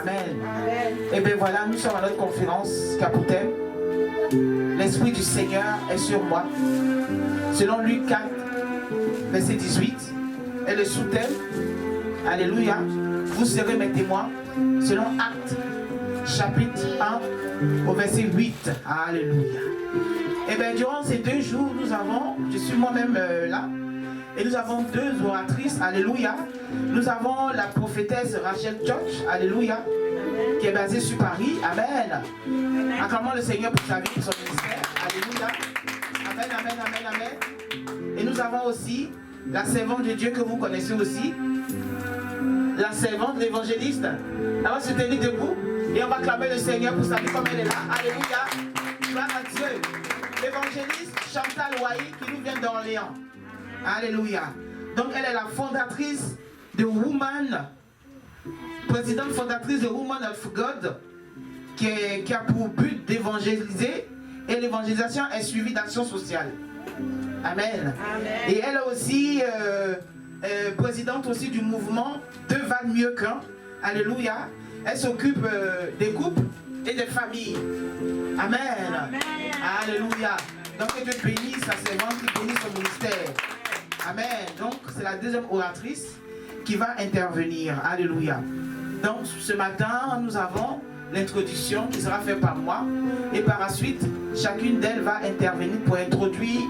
Amen. Et bien voilà, nous sommes à notre conférence qui a pour thème l'Esprit du Seigneur est sur moi. Selon Luc 4, verset 18. Et le sous-thème, Alléluia, vous serez mes témoins. Selon Actes, chapitre 1, au verset 8. Alléluia. Et bien durant ces 2 jours, nous avons, je suis moi-même là, et nous avons 2 oratrices, Alléluia. Nous avons la prophétesse Rachel Church, Alléluia, qui est basée sur Paris, Amen. Acclamons le Seigneur pour sa vie, pour son ministère, Alléluia. Amen, amen, amen, amen. Et nous avons aussi la servante de Dieu que vous connaissez aussi, la servante, l'évangéliste. Elle va se tenir debout et on va acclamer le Seigneur pour sa vie comme elle est là, Alléluia. Gloire à Dieu. L'évangéliste Chantal Wahi qui nous vient d'Orléans. Alléluia. Donc elle est la fondatrice de Woman, présidente fondatrice de Woman of God, qui a pour but d'évangéliser, et l'évangélisation est suivie d'action sociale. Amen. Amen. Et elle est aussi présidente aussi du mouvement 2 valent mieux qu'un. Alléluia. Elle s'occupe des couples et des familles. Amen. Amen. Alléluia. Donc que Dieu bénisse sa servante, qui bénisse son ministère. Amen. Donc c'est la 2e oratrice qui va intervenir. Alléluia. Donc ce matin, nous avons l'introduction qui sera faite par moi. Et par la suite, chacune d'elles va intervenir pour introduire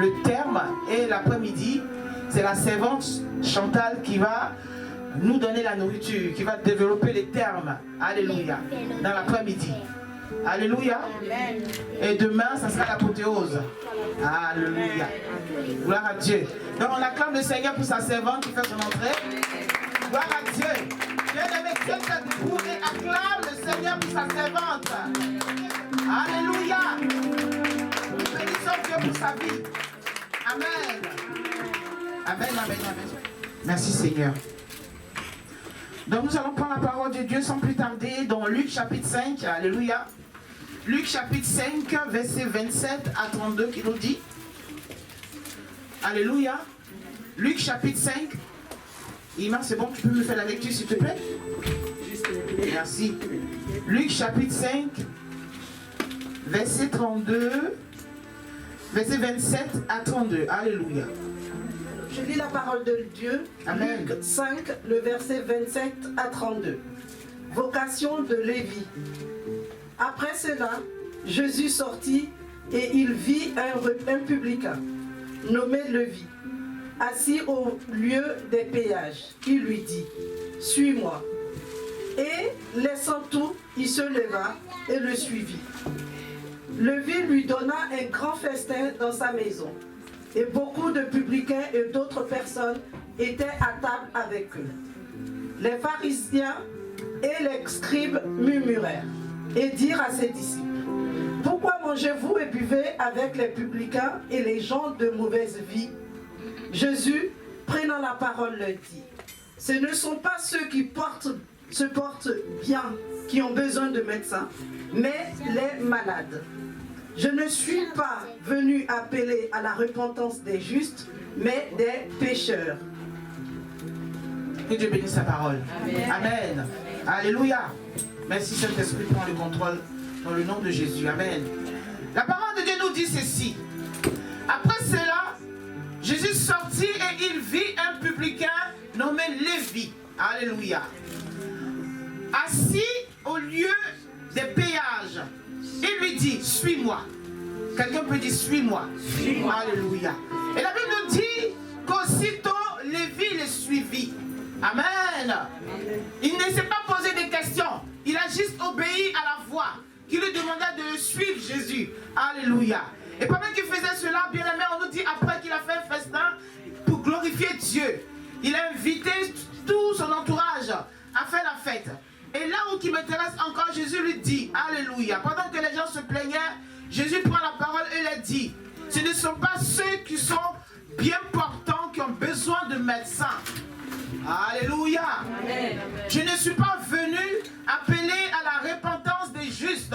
le terme. Et l'après-midi, c'est la servante Chantal qui va nous donner la nourriture, qui va développer les termes. Alléluia. Dans l'après-midi. Alléluia. Et demain, ça sera l'apothéose. Alléluia. Gloire à Dieu. Donc on acclame le Seigneur pour sa servante qui fait son entrée. Gloire à Dieu. Bien-aimé, Dieu t'a debout et acclame le Seigneur pour sa servante. Alléluia. Nous bénissons Dieu pour sa vie. Amen. Amen, amen, amen. Merci Seigneur. Donc nous allons prendre la parole de Dieu sans plus tarder dans Luc chapitre 5. Alléluia. Luc chapitre 5, verset 27 à 32 qui nous dit. Alléluia. Luc chapitre 5. Ima, c'est bon, tu peux me faire la lecture s'il te plaît? Merci. Luc chapitre 5, verset 32, verset 27 à 32. Alléluia. Je lis la parole de Dieu. Amen. Luc 5, le verset 27 à 32. Vocation de Lévi. Après cela, Jésus sortit et il vit un publicain nommé Lévi, assis au lieu des péages. Il lui dit, « Suis-moi. » Et laissant tout, il se leva et le suivit. Lévi lui donna un grand festin dans sa maison. Et beaucoup de publicains et d'autres personnes étaient à table avec eux. Les pharisiens et les scribes murmurèrent et dirent à ses disciples, « Pourquoi mangez-vous et buvez avec les publicains et les gens de mauvaise vie ?» Jésus, prenant la parole, leur dit, « Ce ne sont pas ceux qui se portent bien qui ont besoin de médecins, mais les malades. Je ne suis pas venu appeler à la repentance des justes, mais des pécheurs. » Que Dieu bénisse sa parole. Amen. Amen. Alléluia. Merci Saint-Esprit, prends le contrôle dans le nom de Jésus. Amen. La parole de Dieu nous dit ceci. Après cela, Jésus sortit et il vit un publicain nommé Lévi. Alléluia. Assis au lieu des péages. Il lui dit, suis-moi. Quelqu'un peut dire, suis-moi. Suis-moi. Alléluia. Et la Bible nous dit qu'aussitôt Lévi le suivit. Amen. Il ne s'est pas posé de questions. Il a juste obéi à la voix qui lui demandait de suivre Jésus. Alléluia. Et pendant qu'il faisait cela, bien aimé, on nous dit après qu'il a fait un festin pour glorifier Dieu. Il a invité tout son entourage à faire la fête. Et là où qui m'intéresse encore, Jésus lui dit, alléluia. Pendant que les gens se plaignaient, Jésus prend la parole et leur dit, ce ne sont pas ceux qui sont bien portants qui ont besoin de médecins. Alléluia. Amen. Je ne suis pas venu appeler à la repentance des justes,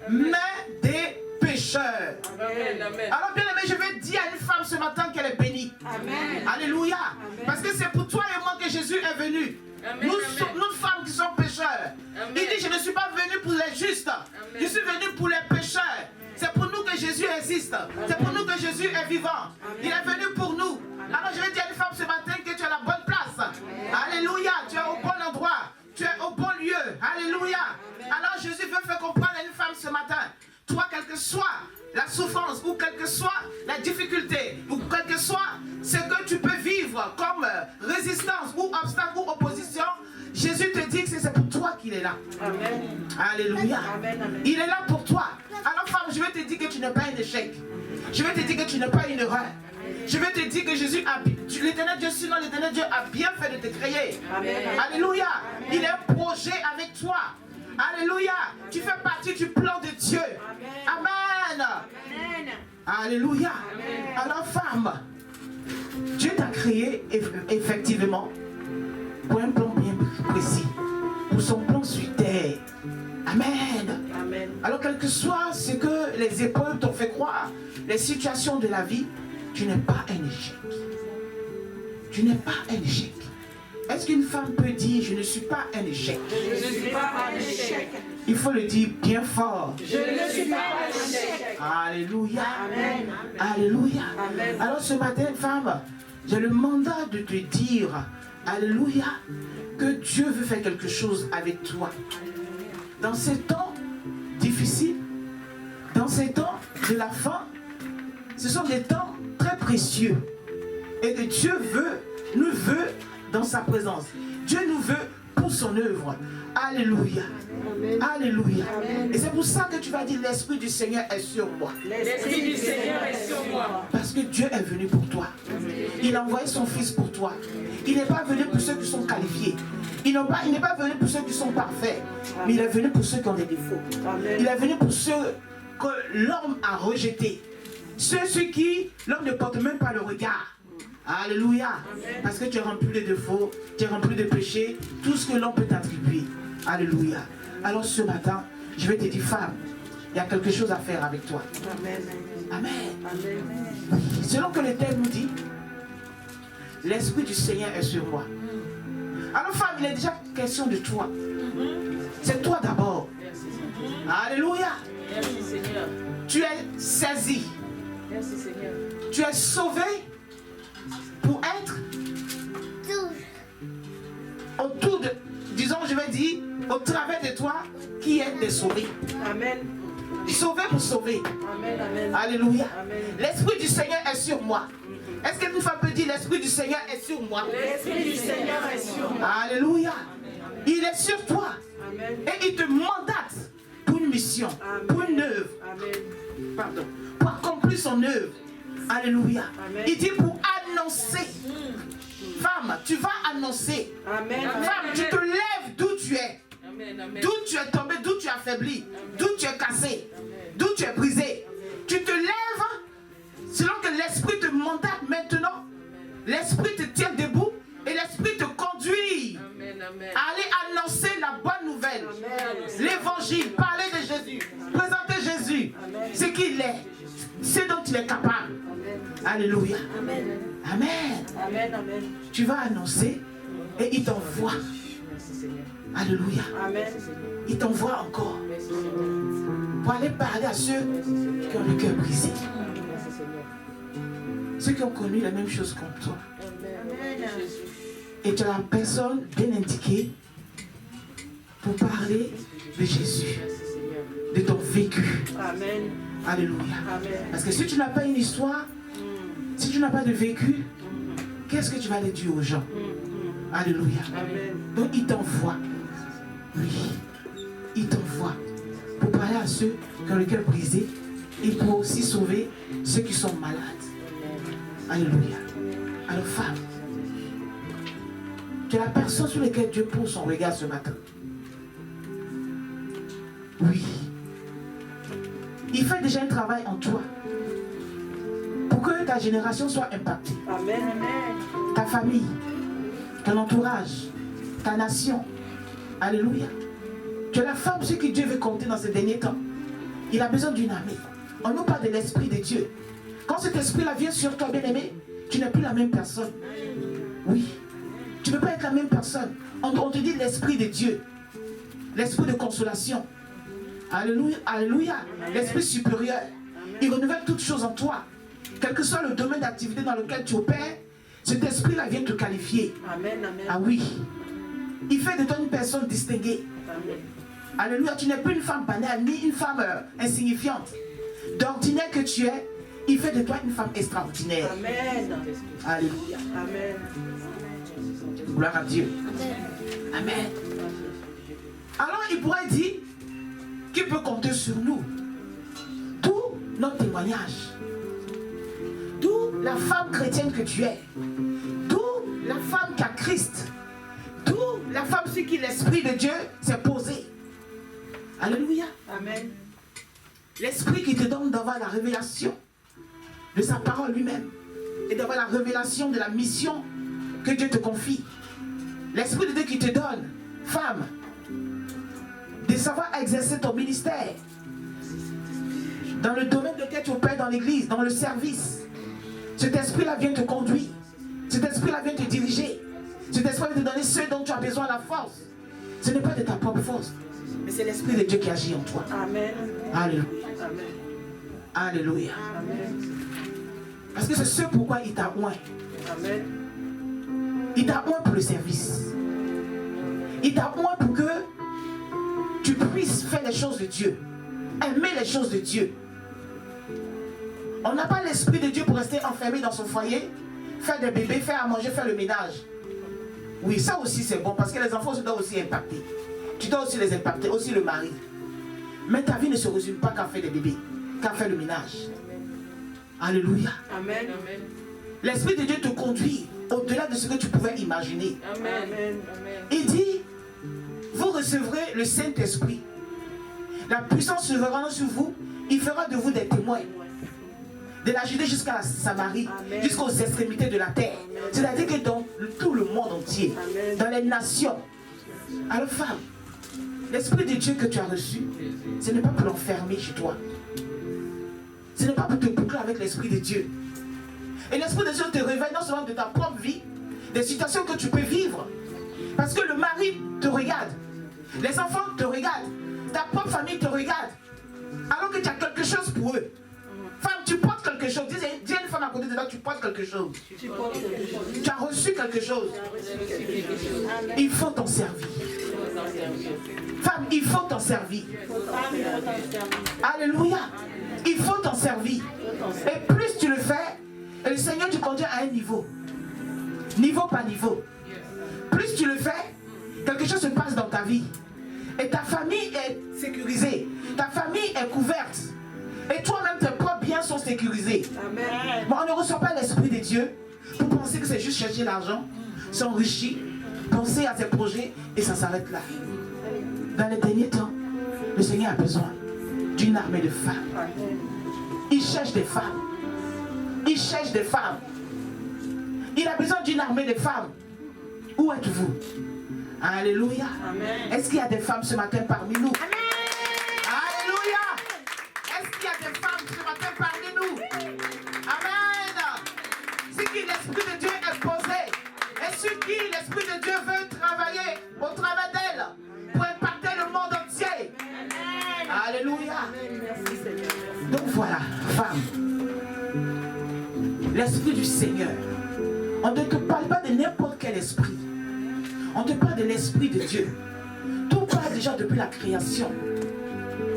mais des pécheurs. Amen. Alors bien aimé, je vais dire à une femme ce matin qu'elle est bénie. Amen. Alléluia. Amen. Parce que c'est pour toi et moi que Jésus est venu. Amen. Nous femmes qui sommes pécheurs. Amen. Il suis pas venu pour les justes. Amen. Je suis venu pour les pécheurs. C'est pour nous que Jésus existe. C'est pour nous que Jésus est vivant. Amen. Il est venu pour nous. Amen. Alors je vais dire à une femme ce matin que tu es à la bonne place. Amen. Alléluia. Tu es au bon endroit. Tu es au bon lieu. Alléluia. Amen. Alors Jésus veut faire comprendre à une femme ce matin. Toi, quelle que soit la souffrance, ou quelle que soit la difficulté, ou quel que soit ce que tu peux vivre comme résistance, ou obstacle, ou opposition, Jésus te dit que c'est pour toi qu'il est là. Amen. Alléluia. Amen, amen. Il est là pour toi. Alors femme, je vais te dire que tu n'es pas un échec. Je vais te dire que tu n'es pas une erreur. Je vais te dire que Jésus a, l'éternel Dieu, sinon l'éternel Dieu a bien fait de te créer. Amen. Alléluia. Amen. Il a un projet avec toi. Alléluia. Tu fais partie du plan de Dieu. Amen. Amen. Alléluia. Amen. Alors femme, Dieu t'a créé effectivement pour un plan bien précis. Pour son plan sur terre. Amen. Amen. Alors quel que soit ce que les épreuves t'ont fait croire, les situations de la vie, tu n'es pas un échec. Tu n'es pas un échec. Est-ce qu'une femme peut dire je ne suis pas un échec? Je ne suis pas un échec. Il faut le dire bien fort. Je ne suis pas un échec. Alléluia. Amen. Alléluia. Amen. Alors ce matin, femme, j'ai le mandat de te dire, alléluia, que Dieu veut faire quelque chose avec toi. Dans ces temps difficiles, dans ces temps de la fin, ce sont des temps très précieux. Et que Dieu nous veut dans sa présence. Dieu nous veut pour son œuvre. Alléluia. Amen. Alléluia. Amen. Et c'est pour ça que tu vas dire l'Esprit du Seigneur est sur moi. L'Esprit du Seigneur est sur moi. Parce que Dieu est venu pour toi. Amen. Il a envoyé son Fils pour toi. Il n'est pas venu pour ceux qui sont qualifiés. Il n'est pas venu pour ceux qui sont parfaits. Mais il est venu pour ceux qui ont des défauts. Amen. Il est venu pour ceux que l'homme a rejetés. Ceux qui l'homme ne porte même pas le regard. Alléluia. Amen. Parce que tu es rempli de défauts, tu es rempli de péchés, tout ce que l'on peut t'attribuer. Alléluia. Alors ce matin, je vais te dire, femme, il y a quelque chose à faire avec toi. Amen. Amen. Amen. Selon que l'Éternel nous dit, l'Esprit du Seigneur est sur moi. Alors femme, il est déjà question de toi. C'est toi d'abord. Alléluia. Merci Seigneur. Tu es saisi. Merci Seigneur. Tu es sauvé pour être autour de, disons, je vais dire, au travers de toi, qui est de sauver. Amen. Sauvé pour sauver. Amen. Amen. Alléluia. L'Esprit du Seigneur est sur moi. Est-ce que nous femme peut dire l'Esprit du Seigneur est sur moi? L'Esprit du Seigneur est sur moi. Alléluia. Il est sur toi. Amen. Et il te mandate pour une mission, amen, pour une œuvre. Amen. Pardon. Pour accomplir son œuvre. Alléluia. Amen. Il dit pour annoncer. Femme, tu vas annoncer. Amen. Femme, tu te lèves d'où tu es. D'où tu es tombé, d'où tu es affaibli, d'où tu es cassé, d'où tu es brisé. Tu te lèves selon que l'Esprit te mandate maintenant. L'Esprit te tient debout et l'Esprit te conduit à aller annoncer la bonne nouvelle. L'évangile, parler de Jésus, présenter Jésus, ce qu'il est, ce dont il est capable. Alléluia. Amen. Amen. Amen. Amen. Tu vas annoncer et il t'envoie. Alléluia. Amen. Il t'envoie encore pour aller parler à ceux qui ont le cœur brisé. Ceux qui ont connu la même chose comme toi. Amen. Et tu as la personne bien indiquée pour parler de Jésus, de ton vécu. Amen. Alléluia. Amen. Parce que si tu n'as pas une histoire, si tu n'as pas de vécu, qu'est-ce que tu vas aller dire aux gens? Alléluia. Amen. Donc il t'envoie. Oui. Il t'envoie pour parler à ceux qui ont le cœur brisé et pour aussi sauver ceux qui sont malades. Alléluia. Alors femme, tu es la personne sur laquelle Dieu pose son regard ce matin. Oui. Il fait déjà un travail en toi pour que ta génération soit impactée. Amen. Ta famille, ton entourage, ta nation. Alléluia. Tu es la femme sur qui Dieu veut compter dans ces derniers temps. Il a besoin d'une armée. On nous parle de l'Esprit de Dieu. Quand cet esprit-là vient sur toi, bien-aimé, tu n'es plus la même personne. Oui. Tu ne peux pas être la même personne. On te dit l'Esprit de Dieu. l'esprit de consolation. Alléluia, alléluia. L'esprit supérieur. Il renouvelle toutes choses en toi. Quel que soit le domaine d'activité dans lequel tu opères, cet esprit-là vient te qualifier. Amen, amen. Ah oui. Il fait de toi une personne distinguée. Amen. Alléluia. Tu n'es plus une femme banale, ni une femme insignifiante. D'ordinaire que tu es, il fait de toi une femme extraordinaire. Amen. Alléluia. Amen. Gloire à Dieu. Amen. Alors il pourrait dire qu'il peut compter sur nous. D'où notre témoignage. D'où la femme chrétienne que tu es. D'où la femme qui a Christ. D'où la femme sur qui l'Esprit de Dieu s'est posé. Alléluia. Amen. L'Esprit qui te donne d'avoir la révélation de sa parole lui-même. Et d'avoir la révélation de la mission que Dieu te confie. L'Esprit de Dieu qui te donne, femme, de savoir exercer ton ministère dans le domaine lequel tu opères dans l'église, dans le service. Cet esprit-là vient te conduire. Cet esprit-là vient te diriger. Cet esprit vient te donner ce dont tu as besoin, la force. Ce n'est pas de ta propre force, mais c'est l'Esprit de Dieu qui agit en toi. Amen. Alléluia. Amen. Alléluia. Amen. Parce que c'est ce pourquoi il t'a oint. Amen. Il t'a oint pour le service. Il t'a oint pour que tu puisses faire les choses de Dieu. Aimer les choses de Dieu. On n'a pas l'Esprit de Dieu pour rester enfermé dans son foyer, faire des bébés, faire à manger, faire le ménage. Oui, ça aussi c'est bon parce que les enfants doivent aussi impacter. Tu dois aussi les impacter, aussi le mari. Mais ta vie ne se résume pas qu'à faire des bébés, qu'à faire le ménage. Alléluia. Amen. L'Esprit de Dieu te conduit au-delà de ce que tu pouvais imaginer. Amen. Il dit, vous recevrez le Saint-Esprit. La puissance souveraine sur vous, il fera de vous des témoins. De la Judée jusqu'à la Samarie, jusqu'aux extrémités de la terre. C'est-à-dire que dans tout le monde entier, dans les nations. Alors femme, l'Esprit de Dieu que tu as reçu, ce n'est pas pour l'enfermer chez toi. Ce n'est pas pour te boucler avec l'Esprit de Dieu. Et l'Esprit de Dieu te réveille non seulement de ta propre vie, des situations que tu peux vivre. Parce que le mari te regarde, les enfants te regardent, ta propre famille te regarde. Alors que tu as quelque chose pour eux. Femme, tu portes quelque chose. Dis à une femme à côté de toi, tu portes quelque chose. Tu as reçu quelque chose. Il faut t'en servir. Femme, il faut t'en servir. Alléluia. Il faut t'en servir. Et plus tu le fais, et le Seigneur te conduit à un niveau. Niveau par niveau. Plus tu le fais, quelque chose se passe dans ta vie. Et ta famille est sécurisée. Ta famille est couverte. Et toi-même, tes propres biens sont sécurisés. Amen. Mais on ne reçoit pas l'Esprit de Dieu pour penser que c'est juste chercher l'argent, s'enrichir, penser à ses projets et ça s'arrête là. Dans les derniers temps, le Seigneur a besoin d'une armée de femmes. Il cherche des femmes. Il cherche des femmes. Il a besoin d'une armée de femmes. Où êtes-vous? Alléluia. Est-ce qu'il y a des femmes ce matin parmi nous? Amen. Alléluia. Est-ce qu'il y a des femmes ce matin parmi nous? Amen. C'est qui l'Esprit de Dieu est posé. Et sur qui l'Esprit de Dieu veut travailler au travers d'elle pour impacter le monde entier. Amen. Alléluia. Merci Seigneur. Donc voilà, femme. L'Esprit du Seigneur. On ne te parle pas de n'importe quel esprit. On te parle de l'Esprit de Dieu. Tout part déjà depuis la création.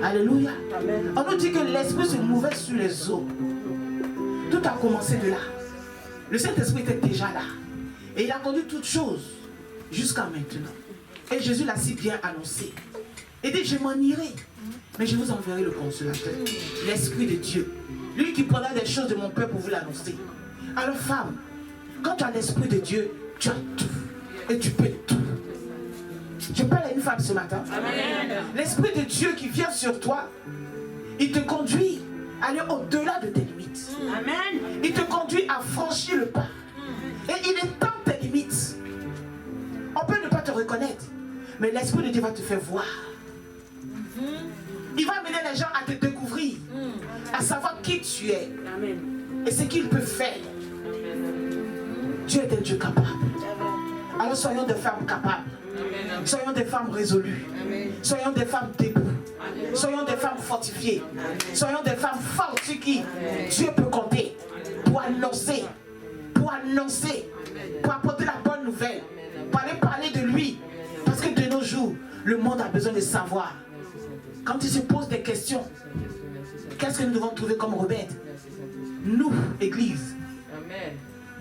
Alléluia. Amen. On nous dit que l'Esprit se mouvait sur les eaux. Tout a commencé de là. Le Saint-Esprit était déjà là. Et il a conduit toutes choses jusqu'à maintenant. Et Jésus l'a si bien annoncé. Il dit, je m'en irai, mais je vous enverrai le consolateur, l'Esprit de Dieu. Lui qui prendra des choses de mon peuple pour vous l'annoncer. Alors femme, quand tu as l'Esprit de Dieu, tu as tout. Et tu peux tout. Je parle à une femme ce matin. L'Esprit de Dieu qui vient sur toi, il te conduit à aller au-delà de tes limites. Amen. Il te conduit à franchir le pas. Et il étend tes limites. On peut ne pas te reconnaître, mais l'Esprit de Dieu va te faire voir. Il va amener les gens à te découvrir, à savoir qui tu es. Amen. Et ce qu'il peut faire. Dieu est un Dieu capable. Alors soyons des femmes capables. Soyons des femmes résolues. Soyons des femmes debout. Soyons des femmes fortifiées. Soyons des femmes fortes sur qui Dieu peut compter pour annoncer, pour apporter la bonne nouvelle, pour aller parler de lui. Parce que de nos jours, le monde a besoin de savoir. Quand il se pose des questions, qu'est-ce que nous devons trouver comme remède? Nous, Église.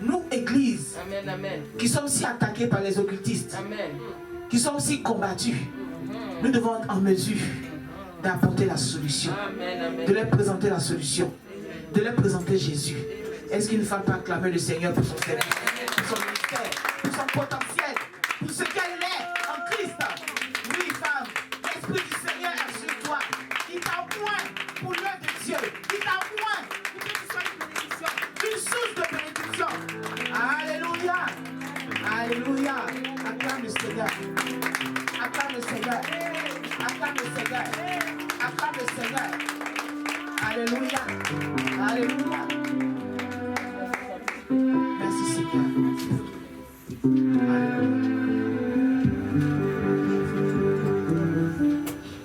Nous, Église, qui sommes si attaqués par les occultistes, qui sommes si combattus, nous devons être en mesure d'apporter la solution, de leur présenter la solution, de leur présenter Jésus. Est-ce qu'il ne faut pas acclamer le Seigneur pour son service, pour son ministère, pour son potentiel, pour ce qu'elle est en Christ? Oui, femme, l'Esprit du Seigneur est sur toi. Il t'a oint pour l'œuvre de Dieu. Il t'a oint pour que tu sois une bénédiction, une source de bénédiction. Alléluia. Alléluia. Acclame le Seigneur. Acclame le Seigneur. Acclame le Seigneur. Acclame le Seigneur. Alléluia. Alléluia. Merci Seigneur.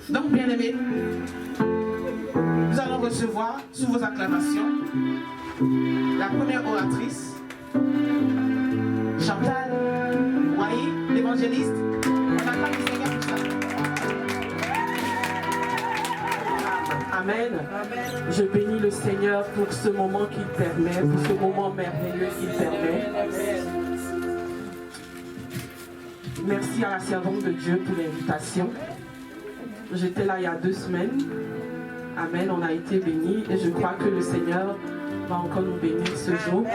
Donc bien aimés, nous allons recevoir sous vos acclamations la première oratrice, Chantal Royer, l'évangéliste. On acclame le Seigneur pour ça. Amen. Je bénis le Seigneur pour ce moment qu'il permet, pour ce moment merveilleux qu'il permet. Merci à la servante de Dieu pour l'invitation. J'étais là il y a 2 semaines. Amen, on a été bénis et je crois que le Seigneur va encore nous bénir ce jour.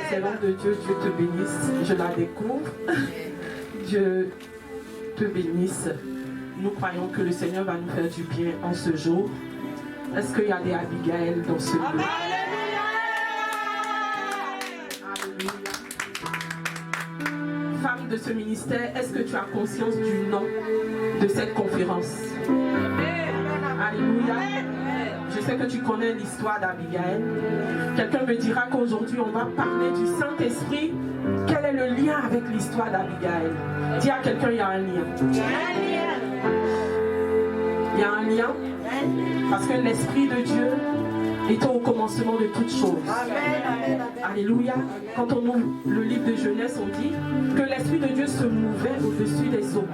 Servante de Dieu, Dieu te bénisse. Je la découvre. Dieu te bénisse. Nous croyons que le Seigneur va nous faire du bien en ce jour. Est-ce qu'il y a des Abigail dans ce lieu? Alléluia. Femme de ce ministère, est-ce que tu as conscience du nom de cette conférence? Alléluia. Je sais que tu connais l'histoire d'Abigail. Quelqu'un me dira qu'aujourd'hui on va parler du Saint-Esprit. Quel est le lien avec l'histoire d'Abigail? Dis à quelqu'un, il y a un lien. Il y a un lien. Parce que l'Esprit de Dieu était au commencement de toutes choses. Amen. Alléluia. Quand on ouvre le livre de Genèse, on dit que l'Esprit de Dieu se mouvait au-dessus des eaux.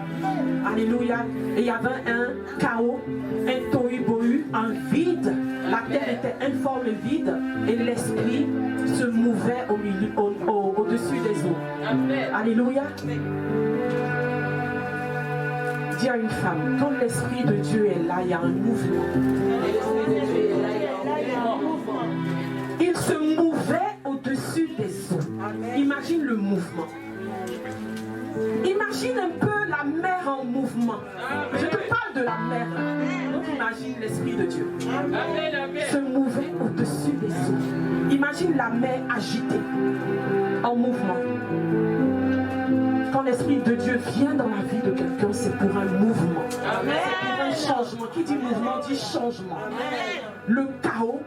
Alléluia. Et il y avait un chaos, un tohu-bohu, un vide. La terre était informe et vide. Et l'Esprit se mouvait au-dessus des eaux. Amen. Alléluia. Dis à une femme, quand l'Esprit de Dieu est là, il y a un mouvement. Il se mouvait au-dessus des eaux. Imagine le mouvement. Imagine un peu la mer en mouvement. Je te parle de la mer. Donc imagine l'Esprit de Dieu. Se mouvait au-dessus des eaux. Imagine la mer agitée, en mouvement. Quand l'Esprit de Dieu vient dans la vie de quelqu'un, c'est pour un mouvement. C'est pour un changement. Qui dit mouvement dit changement. Le chaos,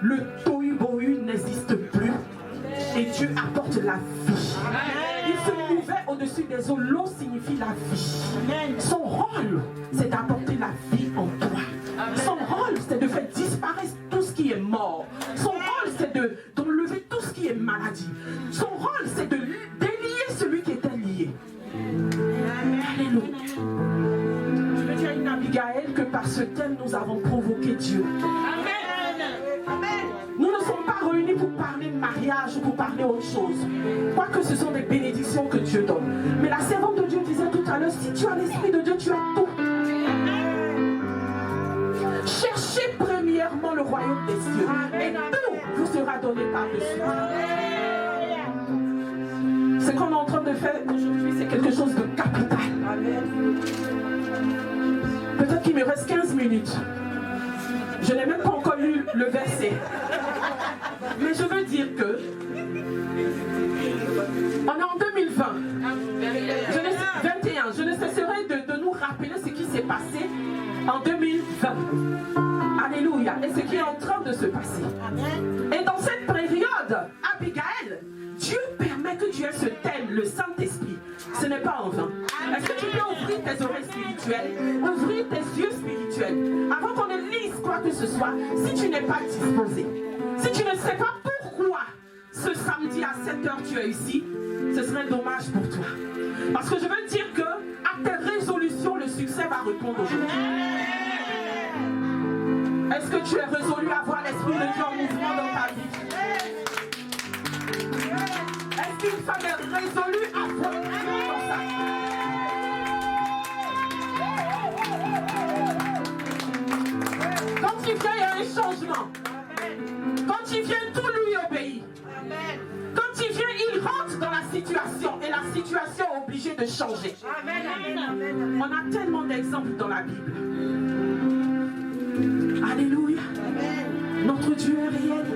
le tohu-bohu n'existe plus. Et Dieu apporte la vie. Il se mouvait au-dessus des eaux. L'eau signifie la vie. Son rôle, c'est d'apporter la vie en toi. Son rôle, c'est de faire disparaître tout ce qui est mort. Son rôle, c'est d'enlever tout ce qui est maladie. Son rôle, c'est de délier celui qui était lié. Alléluia. Je veux dire à une Abigail que par ce thème, nous avons provoqué Dieu. Nous ne sommes pas réunis pour parler mariage ou pour parler autre chose. Quoique ce sont des bénédictions que Dieu donne. Mais la servante de Dieu disait tout à l'heure, si tu as l'Esprit de Dieu, tu as tout. Cherchez premièrement le royaume des cieux. Et tout vous sera donné par-dessus. Ce qu'on est en train de faire aujourd'hui, c'est quelque chose de capital. Peut-être qu'il me reste 15 minutes. Je n'ai même pas encore lu le verset. Mais je veux dire que on est en 2020. 21. Je ne cesserai de nous rappeler ce qui s'est passé en 2020. Alléluia. Et ce qui est en train de se passer. Et dans cette période, Abigail, Dieu permet que tu aies ce thème, le Saint-Esprit. Ce n'est pas en vain. Est-ce que tu peux ouvrir tes oreilles spirituelles, ouvrir tes yeux spirituels. Avant qu'on ne lise quoi que ce soit, si tu n'es pas disposé, si tu ne sais pas pourquoi ce samedi à 7h tu es ici, ce serait dommage pour toi. Parce que je veux dire que à tes résolutions, le succès va répondre aujourd'hui. Est-ce que tu es résolu à voir l'Esprit de Dieu en mouvement dans ta vie? Est-ce qu'une femme est résolue à voir Dieu dans sa vie? Quand il vient, il y a un changement. Quand il vient, tout lui obéit. Quand il vient, il rentre dans la situation et la situation est obligée de changer. On a tellement d'exemples dans la Bible. Alléluia. Notre Dieu est réel.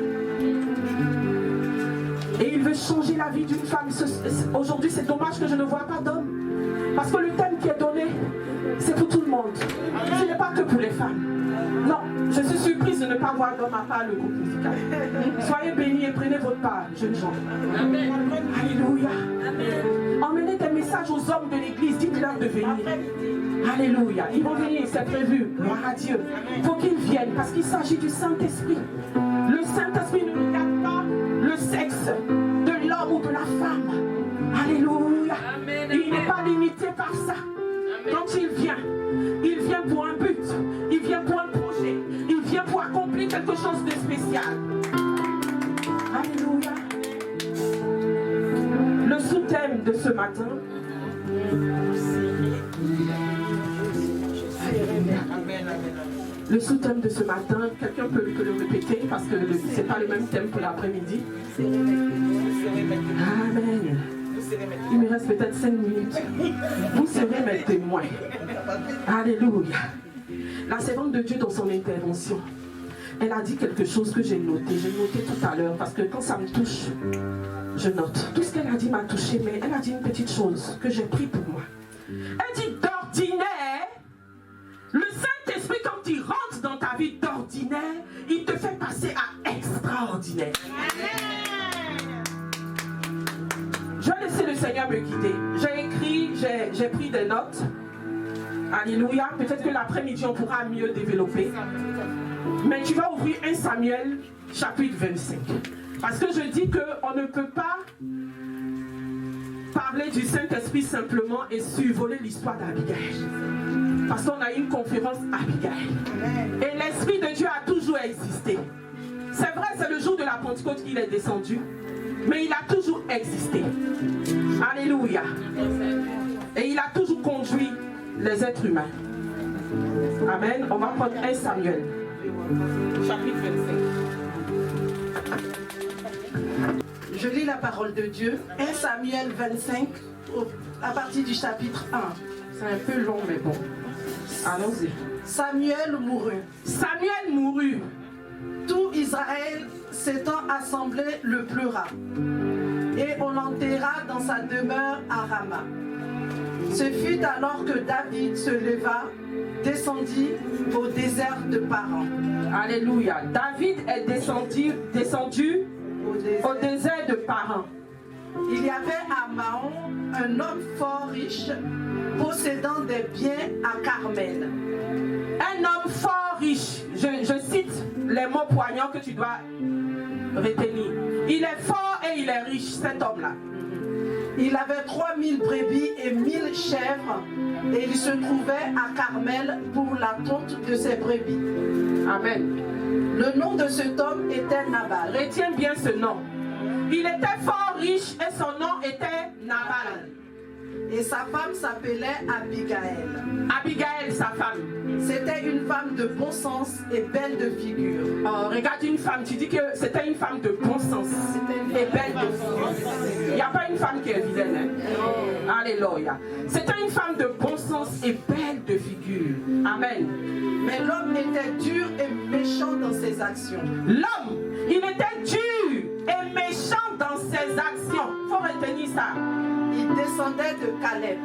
Et il veut changer la vie d'une femme. Aujourd'hui, c'est dommage que je ne vois pas d'hommes. Parce que le thème qui est donné, c'est pour tout le monde. Ce n'est pas que pour les femmes. Non, je suis surprise de ne pas voir d'homme à part le groupe musical. Soyez bénis et prenez votre part, jeunes gens. Amen. Alléluia. Emmenez des messages aux hommes de l'église, dites-leur de venir. Alléluia. Ils vont venir, c'est prévu. Gloire à Dieu. Il faut qu'ils viennent parce qu'il s'agit du Saint-Esprit. Le Saint-Esprit ne regarde pas le sexe de l'homme ou de la femme. Alléluia. Il n'est pas limité par ça. Quand il vient pour un but, il vient pour un projet, il vient pour accomplir quelque chose de spécial. Alléluia. Le sous-thème de ce matin, le sous-thème de ce matin, quelqu'un peut le répéter parce que ce n'est pas le même thème pour l'après-midi. Amen. Il me reste peut-être 5 minutes. Vous serez mes témoins. Alléluia. La servante de Dieu dans son intervention, elle a dit quelque chose que j'ai noté. J'ai noté tout à l'heure parce que quand ça me touche, je note. Tout ce qu'elle a dit m'a touché, mais elle a dit une petite chose que j'ai pris pour moi. Elle dit d'ordinaire, le Saint-Esprit quand il rentre dans ta vie d'ordinaire, il te fait passer à extraordinaire. Je vais laisser le Seigneur me guider. J'ai écrit, j'ai pris des notes. Alléluia. Peut-être que l'après-midi, on pourra mieux développer. Mais tu vas ouvrir 1 Samuel, chapitre 25. Parce que je dis qu'on ne peut pas parler du Saint-Esprit simplement et survoler l'histoire d'Abigail. Parce qu'on a eu une conférence Abigail. Et l'Esprit de Dieu a toujours existé. C'est vrai, c'est le jour de la Pentecôte qu'il est descendu. Mais il a toujours existé. Alléluia. Et il a toujours conduit les êtres humains. Amen. On va prendre 1 Samuel, chapitre 25. Je lis la parole de Dieu. 1 Samuel 25, à partir du chapitre 1. C'est un peu long, mais bon. Allons-y. Samuel mourut. Samuel mourut. Tout Israël s'étant assemblé le pleura. Et on l'enterra dans sa demeure à Rama. Ce fut alors que David se leva, descendit au désert de Paran. Alléluia. David est descendu au désert de Paran. Il y avait à Mahon un homme fort riche, possédant des biens à Carmel. Un homme fort riche. Je cite les mots poignants que tu dois retenir. Il est fort et il est riche, cet homme-là. Il avait 3000 brebis et 1000 chèvres, et il se trouvait à Carmel pour la tonte de ses brebis. Amen. Le nom de cet homme était Nabal. Retiens bien ce nom. Il était fort riche et son nom était Nabal. Et sa femme s'appelait Abigail. Abigail, sa femme. C'était une femme de bon sens et belle de figure. Oh, regarde une femme, tu dis que c'était une femme de bon sens et belle de figure. Il n'y a pas une femme qui est vilaine. Hein? Alléluia. C'était une femme de bon sens et belle de figure. Amen. Mais l'homme était dur et méchant dans ses actions. L'homme, il était dur et méchant dans ses actions. Il faut retenir ça. Il descendait de Caleb.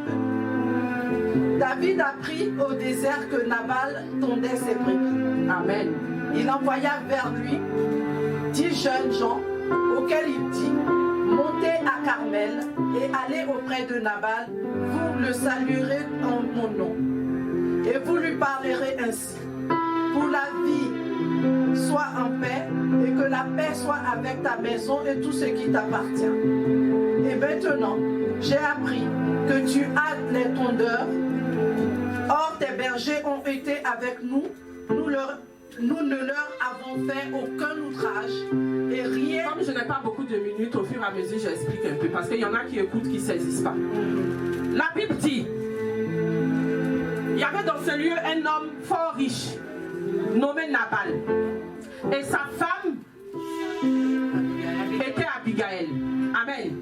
David apprit au désert que Nabal tondait ses brebis. Amen. Il envoya vers lui 10 jeunes gens auxquels il dit: montez à Carmel et allez auprès de Nabal, vous le saluerez en mon nom. Et vous lui parlerez ainsi. Pour la vie, sois en paix, et que la paix soit avec ta maison et tout ce qui t'appartient. Et maintenant, j'ai appris que tu as les tondeurs. Or, tes bergers ont été avec nous. Nous ne leur avons fait aucun outrage et rien. Comme je n'ai pas beaucoup de minutes, au fur et à mesure, j'explique un peu. Parce qu'il y en a qui écoutent, qui ne saisissent pas. La Bible dit, il y avait dans ce lieu un homme fort riche, nommé Nabal. Et sa femme était Abigail. Amen.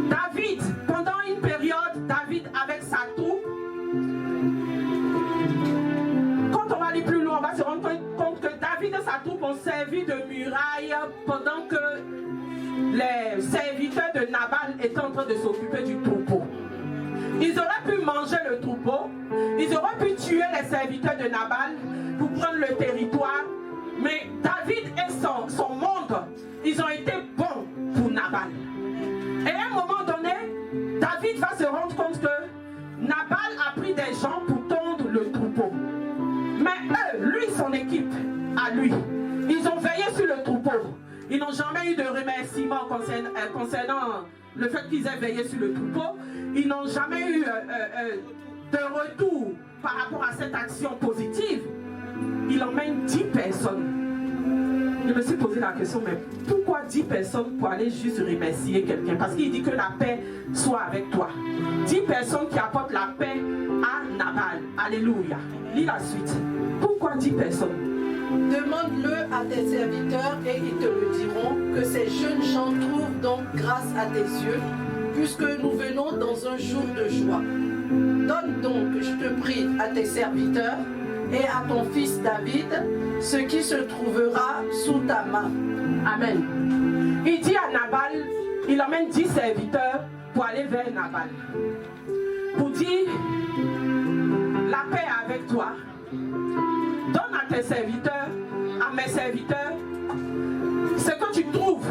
David, pendant une période, David avec sa troupe, quand on va aller plus loin, on va se rendre compte que David et sa troupe ont servi de muraille pendant que les serviteurs de Nabal étaient en train de s'occuper du troupeau. Ils auraient pu manger le troupeau, ils auraient pu tuer les serviteurs de Nabal pour prendre le territoire, mais David et son monde, ils ont été bons pour Nabal. Et à un moment donné, David va se rendre compte que Nabal a pris des gens pour tondre le troupeau. Mais eux, lui, son équipe, à lui, ils ont veillé sur le troupeau. Ils n'ont jamais eu de remerciement concernant le fait qu'ils aient veillé sur le troupeau. Ils n'ont jamais eu de retour par rapport à cette action positive. Il emmène 10 personnes. Je me suis posé la question, mais pourquoi 10 personnes pour aller juste remercier quelqu'un? Parce qu'il dit que la paix soit avec toi. 10 personnes qui apportent la paix à Nabal. Alléluia. Lis la suite. Pourquoi 10 personnes? Demande-le à tes serviteurs et ils te le diront, que ces jeunes gens trouvent donc grâce à tes yeux, puisque nous venons dans un jour de joie. Donne donc, je te prie, à tes serviteurs et à ton fils David ce qui se trouvera sous ta main. Amen. Il dit à Nabal, il emmène 10 serviteurs pour aller vers Nabal. Pour dire, la paix est avec toi. Donne à tes serviteurs, à mes serviteurs, ce que tu trouves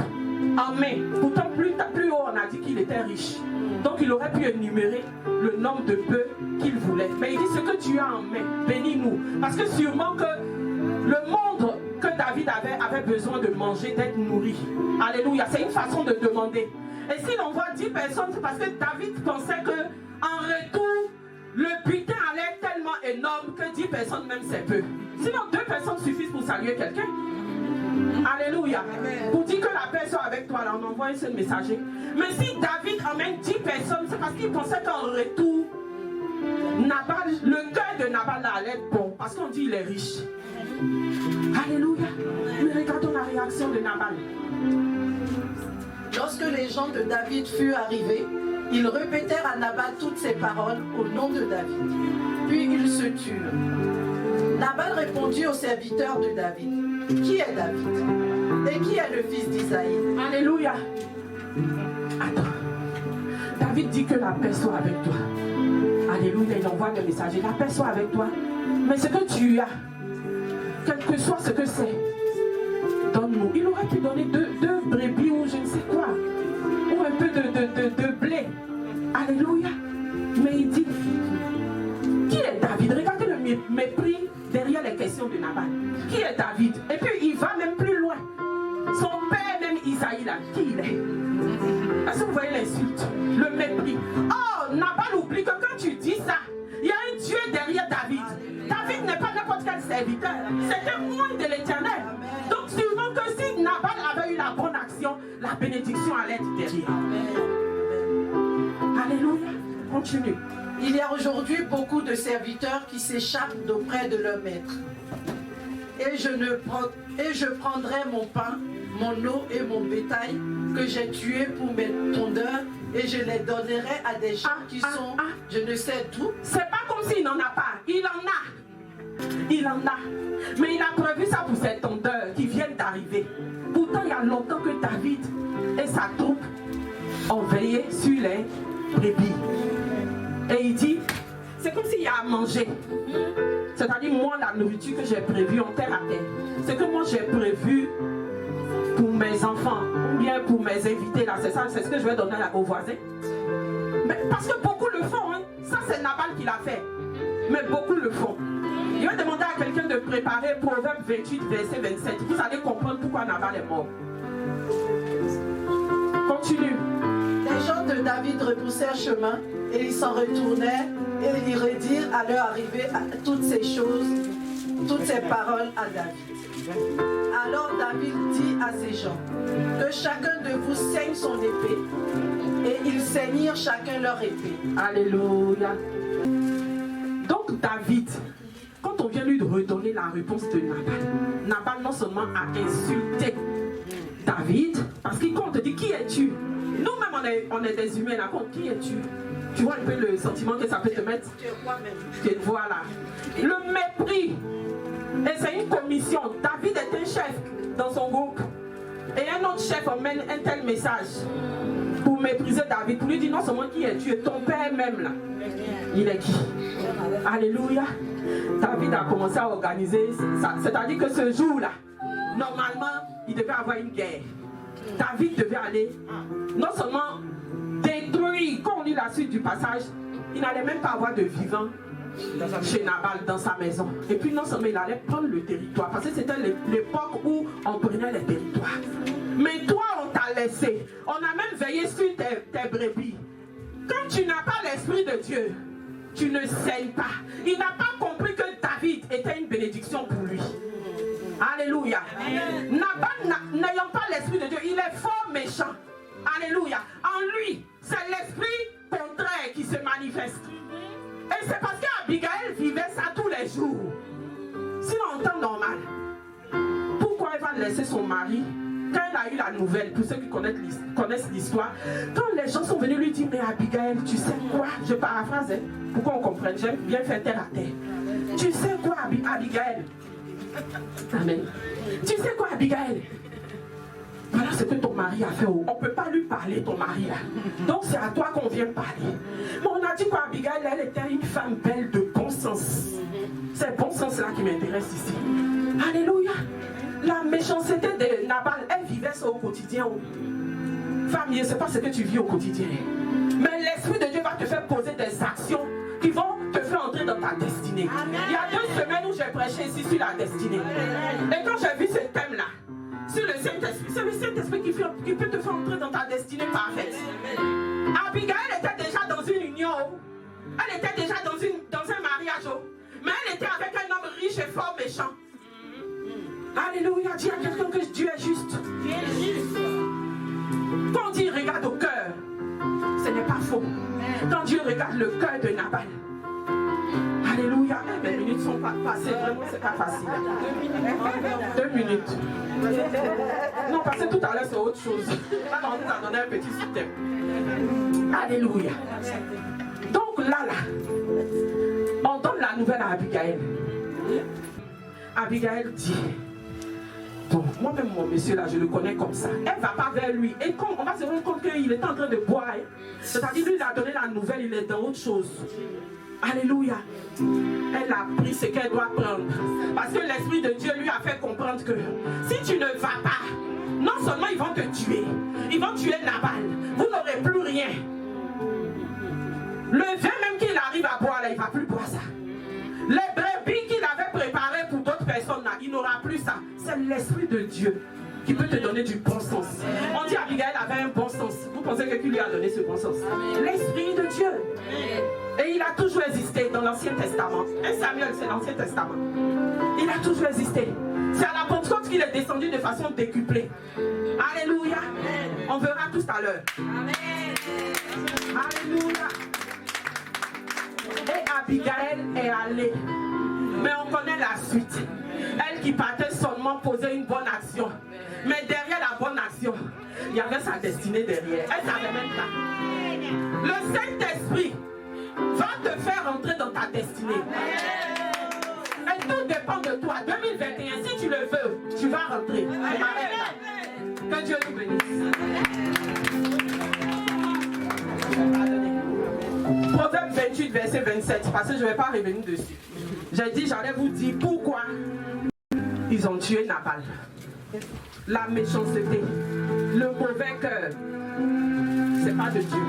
en main. Pourtant, plus haut, on a dit qu'il était riche. Donc, il aurait pu énumérer le nombre de bœufs qu'il voulait. Mais il dit, ce que tu as en main, bénis-nous. Parce que sûrement que le monde que David avait besoin de manger, d'être nourri. Alléluia. C'est une façon de demander. Et s'il envoie 10 personnes, c'est parce que David pensait que en retour, le butin allait être tellement énorme que 10 personnes même c'est peu. Sinon 2 personnes suffisent pour saluer quelqu'un. Alléluia. Pour dire que la paix soit avec toi, là, on envoie un seul messager. Mais si David emmène 10 personnes, c'est parce qu'il pensait qu'en retour, Nabal, le cœur de Nabal allait être bon. Parce qu'on dit qu'il est riche. Alléluia. Mais regardons la réaction de Nabal. Lorsque les gens de David furent arrivés, ils répétèrent à Nabal toutes ces paroles au nom de David. Puis ils se turent. Nabal répondit aux serviteurs de David. Qui est David? Et qui est le fils d'Isaïe? Alléluia. Attends. David dit que la paix soit avec toi. Alléluia. Il envoie le messager. La paix soit avec toi. Mais ce que tu as, quel que soit ce que c'est, donne-nous. Il aurait pu donner deux brebis ou je ne sais quoi. Ou un peu de blé. Alléluia. Mais il dit, qui est David? Regardez le mépris derrière les questions de Nabal. Qui est David? Et puis il va même plus loin. Son père même Isaïe là, qui il est? Est-ce que vous voyez l'insulte? Le mépris. Oh, Nabal oublie que quand tu dis ça, il y a un Dieu derrière David. David n'est pas n'importe quel serviteur. C'est un moine de l'Éternel. Donc sûrement que si Nabal avait eu la bonne action, la bénédiction allait être derrière. Alléluia. Continue. Il y a aujourd'hui beaucoup de serviteurs qui s'échappent d'auprès de leur maître. Et je prendrai mon pain, mon eau et mon bétail que j'ai tué pour mes tondeurs et je les donnerai à des gens qui sont, je ne sais d'où. C'est pas comme s'il n'en a pas. Il en a. Il en a. Mais il a prévu ça pour ses tondeurs qui viennent d'arriver. Pourtant, il y a longtemps que David et sa troupe ont veillé sur les brebis. Et il dit, c'est comme s'il y a à manger. C'est-à-dire, moi, la nourriture que j'ai prévue en terre à terre, c'est que moi, j'ai prévu pour mes enfants, ou bien pour mes invités, là, c'est ça, c'est ce que je vais donner aux voisins. Mais parce que beaucoup le font, hein. Ça, c'est Nabal qui l'a fait. Mais beaucoup le font. Je vais demander à quelqu'un de préparer Proverbe 28, verset 27. Vous allez comprendre pourquoi Nabal est mort. Continue. Les gens de David repoussèrent chemin et ils s'en retournèrent et ils redirent à leur arrivée toutes ces choses, toutes ces paroles à David. Alors David dit à ces gens que chacun de vous saigne son épée. Et ils saignirent chacun leur épée. Alléluia. Donc David, quand on vient lui redonner la réponse de Nabal non seulement a insulté David, parce que quand on te dit qui es-tu, nous-mêmes on est des humains, là, qui es-tu? Tu vois un peu le sentiment que ça peut te mettre? Voilà. Le mépris. Et c'est une commission. David est un chef dans son groupe. Et un autre chef emmène un tel message pour mépriser David, pour lui dire non seulement qui es-tu, et ton père même là, il est qui? Alléluia. David a commencé à organiser ça. C'est-à-dire que ce jour-là, normalement, il devait avoir une guerre. David devait aller non seulement détruire, quand on lit la suite du passage, il n'allait même pas avoir de vivant chez Nabal dans sa maison. Et puis non seulement il allait prendre le territoire, parce que c'était l'époque où on prenait les territoires. Mais toi on t'a laissé, on a même veillé sur tes brebis. Quand tu n'as pas l'esprit de Dieu, tu ne saignes pas. Il n'a pas compris que David était une bénédiction pour lui. Alléluia. Nabal n'ayant pas l'esprit de Dieu, il est fort méchant. Alléluia. En lui, c'est l'esprit contraire qui se manifeste. Et c'est parce qu'Abigail vivait ça tous les jours. Sinon, en temps normal, pourquoi elle va laisser son mari quand elle a eu la nouvelle? Pour ceux qui connaissent l'histoire, quand les gens sont venus lui dire, mais Abigail, tu sais quoi? Je paraphrase, hein, pour qu'on comprenne, j'aime bien faire terre à terre. Tu sais quoi, Abigail? Amen. Tu sais quoi, Abigail? Voilà ce que ton mari a fait. On ne peut pas lui parler, ton mari là. Donc c'est à toi qu'on vient parler. Mais on a dit qu'Abigail, elle était une femme belle de bon sens. C'est bon sens là qui m'intéresse ici. Alléluia. La méchanceté de Nabal, elle vivait ça au quotidien. Femme, je ne sais pas ce que tu vis au quotidien. Mais l'Esprit de Dieu va te faire poser des actions qui vont te faire entrer dans ta destinée. Amen. Il y a 2 semaines où j'ai prêché ici sur la destinée. Et quand j'ai vu ce thème-là, sur le Saint-Esprit, c'est le Saint-Esprit qui peut te faire entrer dans ta destinée parfaite. Abigail était déjà dans une union. Elle était déjà dans un mariage. Mais elle était avec un homme riche et fort méchant. Alléluia. Dis à quelqu'un que Dieu est juste. Dieu est juste. Quand Dieu regarde au cœur, ce n'est pas faux. Quand Dieu regarde le cœur de Nabal, alléluia. Les minutes sont pas passées, vraiment c'est pas facile. 2 minutes. Non, parce que tout à l'heure c'est autre chose. Là, on nous a donné un petit sous-thème. Alléluia. Donc là, on donne la nouvelle à Abigail. Abigail dit, bon, moi-même mon monsieur là, je le connais comme ça. Elle ne va pas vers lui. Et quand on va se rendre compte qu'il est en train de boire, c'est-à-dire lui il a donné la nouvelle, il est dans autre chose. Alléluia. Elle a pris ce qu'elle doit prendre. Parce que l'Esprit de Dieu lui a fait comprendre que si tu ne vas pas, non seulement ils vont te tuer, ils vont tuer Nabal. Vous n'aurez plus rien. Le vin même qu'il arrive à boire là, il ne va plus boire ça. Les brebis qu'il avait préparées pour d'autres personnes là, il n'aura plus ça. C'est l'Esprit de Dieu qui peut te donner du bon sens. On dit Abigail avait un bon sens. Vous pensez que qui lui a donné ce bon sens? L'Esprit de Dieu. Et il a toujours existé dans l'Ancien Testament. 1 Samuel, c'est l'Ancien Testament. Il a toujours existé. C'est à la Pentecôte qu'il est descendu de façon décuplée. Alléluia. On verra tout à l'heure. Alléluia. Et Abigail est allée. Mais on connaît la suite. Elle qui partait seulement poser une bonne action. Mais derrière la bonne action, il y avait sa destinée derrière. Elle ne savait même pas. Le Saint-Esprit va te faire entrer dans ta destinée. Et tout dépend de toi. 2021, si tu le veux, tu vas rentrer. Que Dieu nous bénisse. Proverbe 28, verset 27, parce que je ne vais pas revenir dessus. J'ai dit, j'allais vous dire pourquoi ils ont tué Nabal. La méchanceté, le mauvais cœur, c'est pas de Dieu.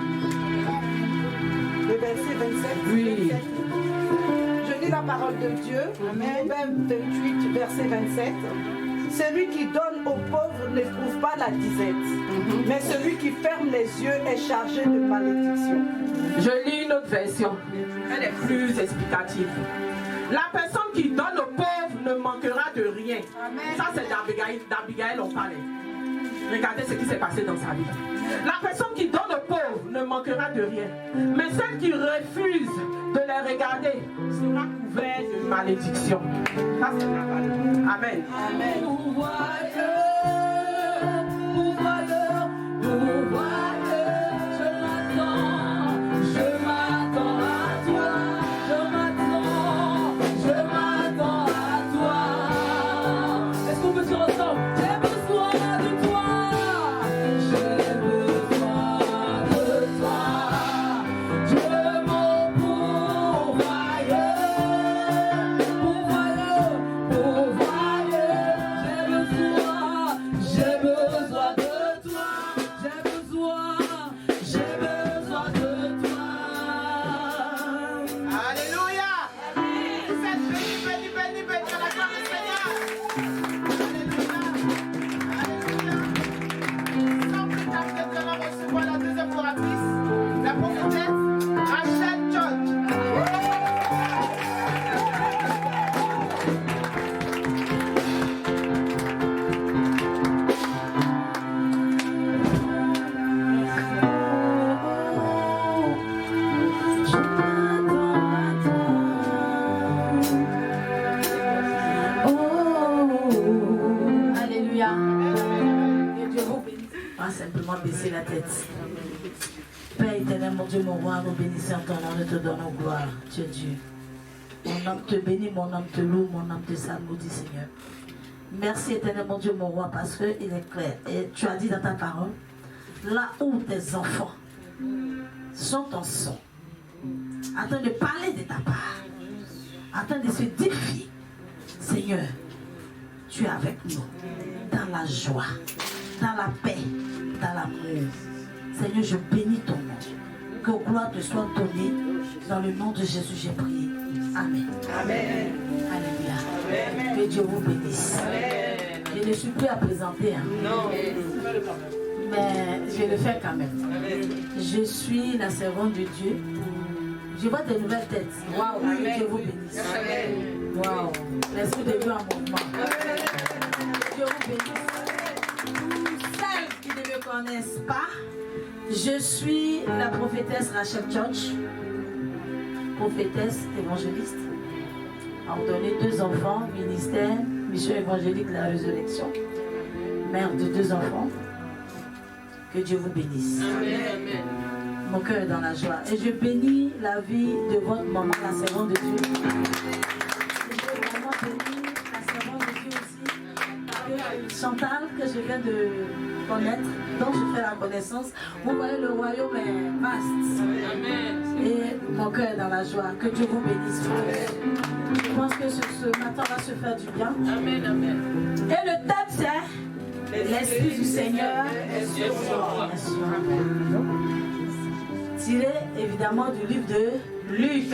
le verset 27. Oui. Je lis la parole de Dieu. Proverbe 28, verset 27. Celui qui donne aux pauvres n'éprouve pas la disette, mais celui qui ferme les yeux est chargé de malédiction. Je lis une autre version. Elle est plus explicative. La personne qui donne aux pauvres ne manquera de rien. Amen. Ça, c'est d'Abigail, on parlait. Regardez ce qui s'est passé dans sa vie. La personne qui donne aux pauvres ne manquera de rien. Mais celle qui refuse de les regarder sera couverte de malédiction. Ça, c'est la parole. Amen. Amen. Simplement baisser la tête. Père éternel, mon Dieu, mon roi, nous bénissons ton nom, nous te donnons gloire. Tu es Dieu. Mon âme te bénit, mon âme te loue, mon âme te salmodie, Seigneur. Merci éternel, mon Dieu, mon roi, parce qu'il est clair. Et tu as dit dans ta parole, là où tes enfants sont en son, en train de parler de ta part, en train de se défier, Seigneur, tu es avec nous, dans la joie, dans la paix, dans l'amour. Seigneur, je bénis ton nom. Que gloire te soit donnée. Dans le nom de Jésus, j'ai prié. Amen. Amen. Alléluia. Amen. Que Dieu vous bénisse. Amen. Je ne suis plus à présenter. Hein. Non. Mais je vais le faire quand même. Amen. Je suis la servante de Dieu. Je vois de nouvelles têtes. Waouh. Que Dieu vous bénisse. Amen. Waouh. L'esprit de Dieu en mouvement. Amen. Que Dieu vous bénisse. Qui ne me connaissent pas, je suis la prophétesse Rachel Church, prophétesse évangéliste, ordonnée 2 enfants, ministère, mission évangélique de la résurrection, mère de 2 enfants. Que Dieu vous bénisse. Amen. Mon cœur est dans la joie. Et je bénis la vie de votre maman, la servante de Dieu. Et je veux vraiment bénir la servante de Dieu aussi. Chantal, que je viens de connaître, dont je fais la connaissance. Vous voyez, le royaume est vaste. Amen. Et mon cœur est dans la joie. Que Dieu vous bénisse. Amen. Je pense que ce matin va se faire du bien. Amen. Amen. Et le thème c'est l'Esprit du Seigneur est sur moi. Tiré évidemment du livre de Luc.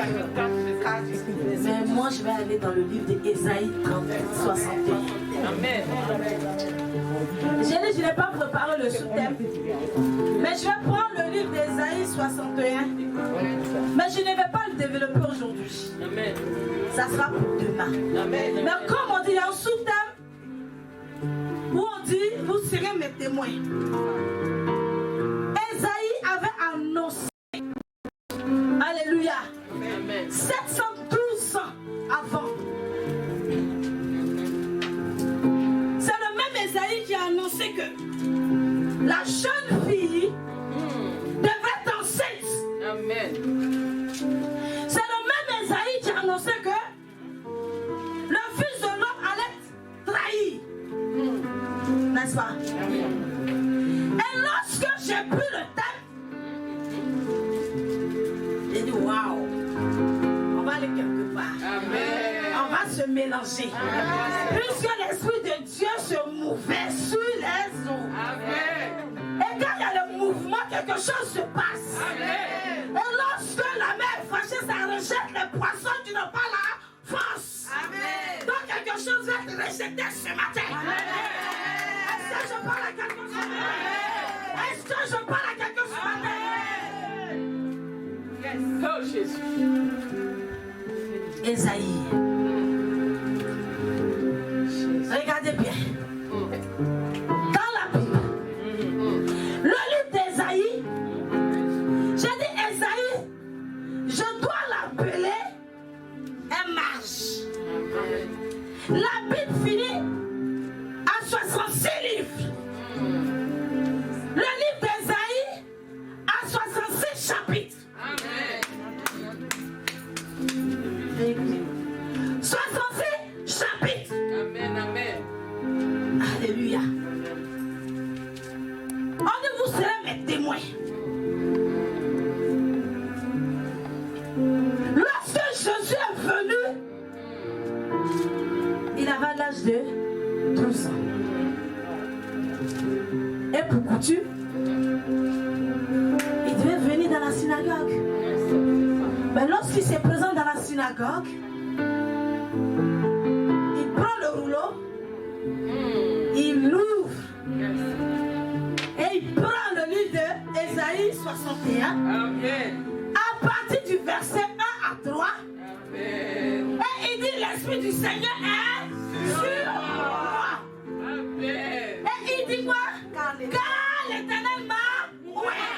Mais moi je vais aller dans le livre d'Ésaïe 61. Amen. Je n'ai pas préparé le sous-thème, mais je vais prendre le livre d'Ésaïe 61, mais je ne vais pas le développer aujourd'hui. Ça sera pour demain. Amen. Mais comme on dit, il y a un sous-thème où on dit, vous serez mes témoins. Ésaïe avait annoncé, alléluia, amen, 712 ans avant. C'est le même Ésaïe qui a annoncé que la jeune fille devait être enceinte. Amen. C'est le même Ésaïe qui a annoncé que le fils de l'homme allait trahir. N'est-ce pas? Et lorsque j'ai pris le thème, j'ai dit waouh, on va aller quelque part. Amen. On va se mélanger. Amen. Puisque l'Esprit de Dieu se mouvait sur les eaux. Amen. Et quand il y a le mouvement, quelque chose se passe. Amen. Et lorsque la rejettes les poissons, tu n'as pas la force. Amen. Donc quelque chose va te rejeter ce matin. Amen. Est-ce que je parle à quelqu'un ce matin? Est-ce que je parle à quelqu'un ce matin? Yes. Oh Jésus. Esaïe. Regardez bien. Dans la Bible, le livre d'Esaïe, j'ai dit Esaïe, je dois l'appeler un marche. La Bible finit à 66 livres. Le livre d'Esaïe a 66 chapitres. 66 chapitres. Amen, amen. Alléluia. On dit vous serez mes témoins. Lorsque Jésus est venu, il avait l'âge de 12 ans. Et pour coutume, il devait venir dans la synagogue. Mais lorsqu'il se présente dans la synagogue, il prend le rouleau, il l'ouvre et il prend le livre d'Ésaïe 61. Amen. À partir du verset 1 à 3. Amen. Et il dit l'Esprit du Seigneur est sur moi. Amen. Et il dit quoi? Car l'Éternel m'a oint.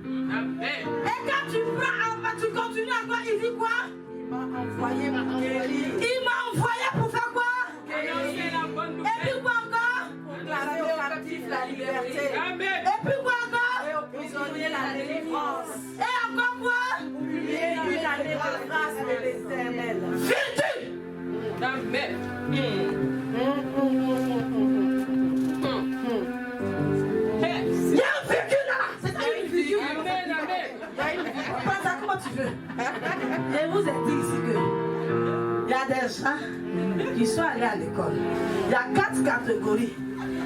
Amen. Et quand tu prends, tu continues à quoi? Il dit quoi? Il m'a envoyé pour guérir. Il m'a envoyé pour faire quoi? Guérir. Et puis quoi encore? Proclamer aux captifs la liberté. Amen. Et puis quoi encore? Et aux prisonniers la délivrance. Et encore quoi? Publier une année de grâce de l'Éternel. Virtue. Amen. Il y a un virgule là. C'est une virgule. Amen, amen. Pense à comment tu veux. Je vous ai dit ici que il y a des gens qui sont allés à l'école. Il y a 4 catégories.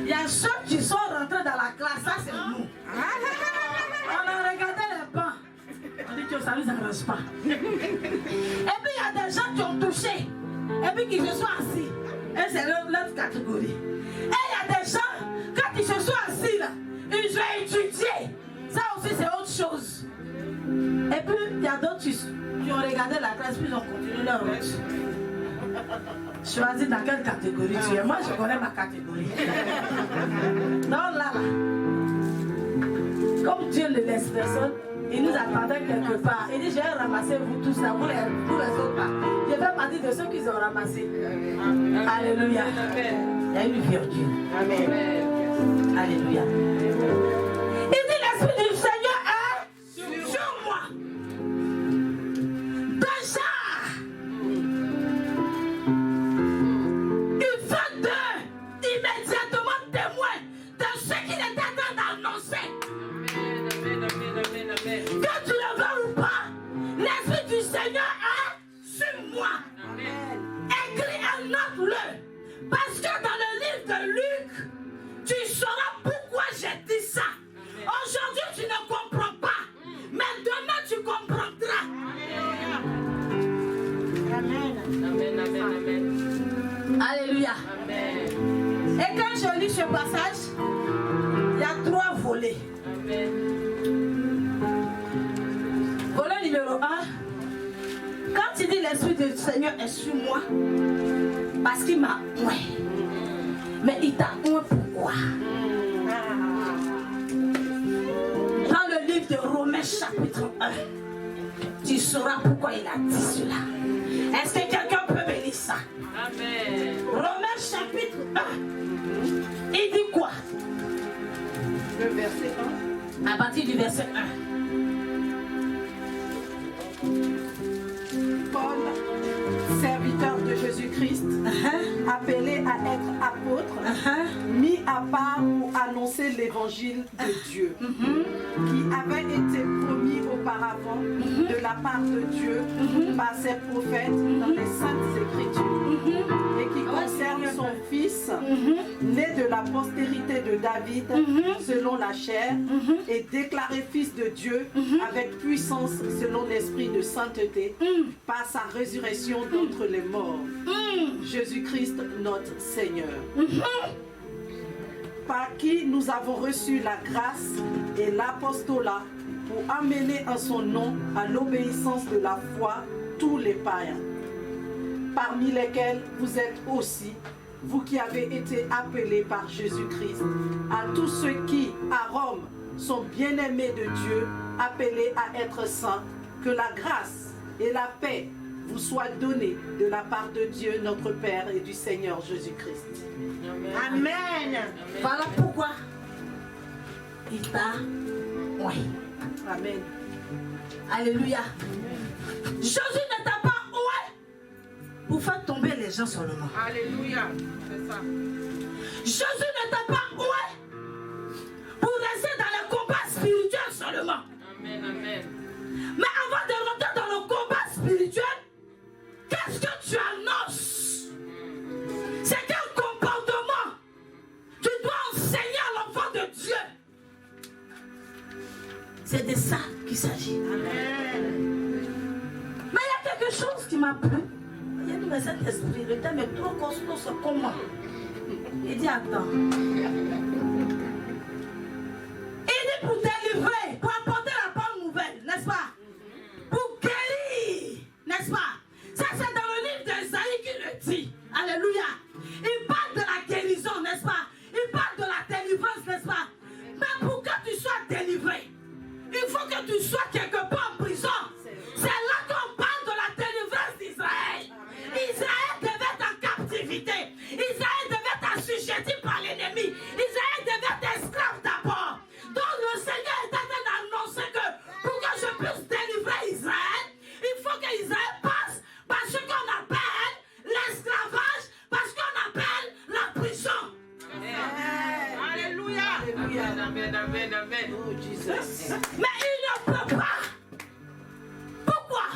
Il y a ceux qui sont rentrés dans la classe, ça c'est nous. On a regardé les bancs. On dit que ça ne nous arrange pas. Et puis il y a des gens qui ont touché. Et puis qui se sont assis. Et c'est l'autre catégorie. Et il y a des gens, quand ils se sont assis là, ils ont étudié. Ça aussi c'est autre chose. Et puis il y a d'autres qui ont regardé la classe, puis ils ont continué leur route. Choisis dans quelle catégorie tu es. Moi je connais ma catégorie. Non là. Comme Dieu ne laisse personne, il nous attendait quelque part. Il dit, j'ai ramassé vous tous là, vous les autres pas. Je fais partie de ceux qui ont ramassé. Alléluia. Il y a une virgule. Amen. Alléluia. Il dit, l'Esprit du Seigneur est sur moi. Déjà, il fait d'eux immédiatement témoin de ce qu'il était en train d'annoncer. Que tu le veux ou pas, l'Esprit du Seigneur est sur moi. Amen. Écris et note-le. Parce que dans le livre de Luc, tu sauras pourquoi j'ai dit ça. Aujourd'hui, tu ne comprends pas. Mais demain, tu comprendras. Amen. Amen, amen, amen. Alléluia. Amen. Et quand je lis ce passage, il y a 3 volets. Amen. Volet numéro 1. Quand il dit l'Esprit du Seigneur est sur moi, parce qu'il m'a oint. Mais il t'a oint pourquoi? Dans le livre de Romains chapitre 1, tu sauras pourquoi il a dit cela. Est-ce que quelqu'un peut me lire ça? Amen. Romains chapitre 1. Il dit quoi? Le verset 1. À partir du verset 1. Paul, serviteur de Jésus-Christ, appelés à être apôtres, mis à part pour annoncer l'évangile de Dieu, qui avait été promis auparavant de la part de Dieu par ses prophètes dans les Saintes Écritures, et qui concerne son Fils, né de la postérité de David, selon la chair, et déclaré Fils de Dieu avec puissance selon l'esprit de sainteté, par sa résurrection d'entre les morts. Jésus-Christ notre Seigneur, par qui nous avons reçu la grâce et l'apostolat pour amener en son nom à l'obéissance de la foi tous les païens, parmi lesquels vous êtes aussi, vous qui avez été appelés par Jésus-Christ, à tous ceux qui, à Rome, sont bien-aimés de Dieu, appelés à être saints, que la grâce et la paix vous soient données de la part de Dieu notre Père et du Seigneur Jésus-Christ. Amen. Voilà pourquoi il t'a oui. Amen. Alléluia. Jésus ne t'a pas oué pour faire tomber les gens seulement. Alléluia. C'est ça. Jésus ne t'a pas oué pour rester dans le combat spirituel seulement. Amen, amen. Mais avant de rentrer dans le combat spirituel, qu'est-ce que tu annonces? C'est quel comportement tu dois enseigner à l'enfant de Dieu? C'est de ça qu'il s'agit. Mais il y a quelque chose qui m'a plu. Il a dit, mais cet esprit, le thème est trop costaud, c'est comment? Il dit, attends. Il dit pour délivrer, pour apporter la bonne nouvelle, n'est-ce pas? Pour guérir, n'est-ce pas? Ça, c'est dans le livre d'Ésaïe qu'il le dit. Alléluia. Il parle de la guérison, n'est-ce pas? Il parle de la délivrance, n'est-ce pas? Mais pour que tu sois délivré, il faut que tu sois quelque part en prison. C'est là qu'on parle de la délivrance d'Israël. Israël devait être en captivité. Israël devait être assujetti par l'ennemi. Israël devait être esclave d'abord. Donc le Seigneur est en train d'annoncer que pour que je puisse délivrer Israël, il faut que Israël passe par ce qu'on appelle l'esclavage, par ce qu'on appelle la prison. Alléluia. Amen, amen, amen, amen. Oh, Jesus. Mais il ne peut pas. Pourquoi?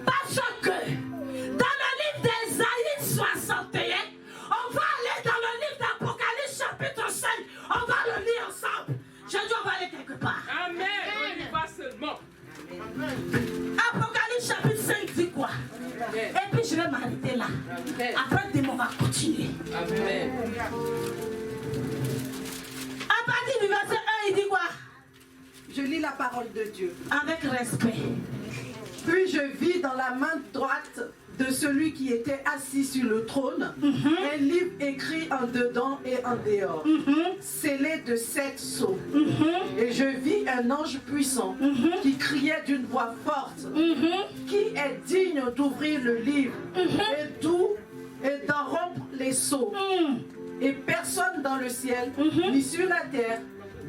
Parce que dans le livre d'Ésaïe 61, on va aller dans le livre d'Apocalypse chapitre 5. On va le lire ensemble. Je dis on va aller quelque part. Amen. On y va seulement. Apocalypse chapitre 5 dit quoi? Amen. Et puis je vais m'arrêter là. Amen. Après on va continuer. Amen. À partir du verset 1, il dit quoi? Je lis la parole de Dieu. Avec respect. Puis je vis dans la main droite de celui qui était assis sur le trône un livre écrit en dedans et en dehors, scellé de 7 sceaux. Et je vis un ange puissant qui criait d'une voix forte, qui est digne d'ouvrir le livre et d'en rompre les sceaux. Et personne dans le ciel, ni sur la terre,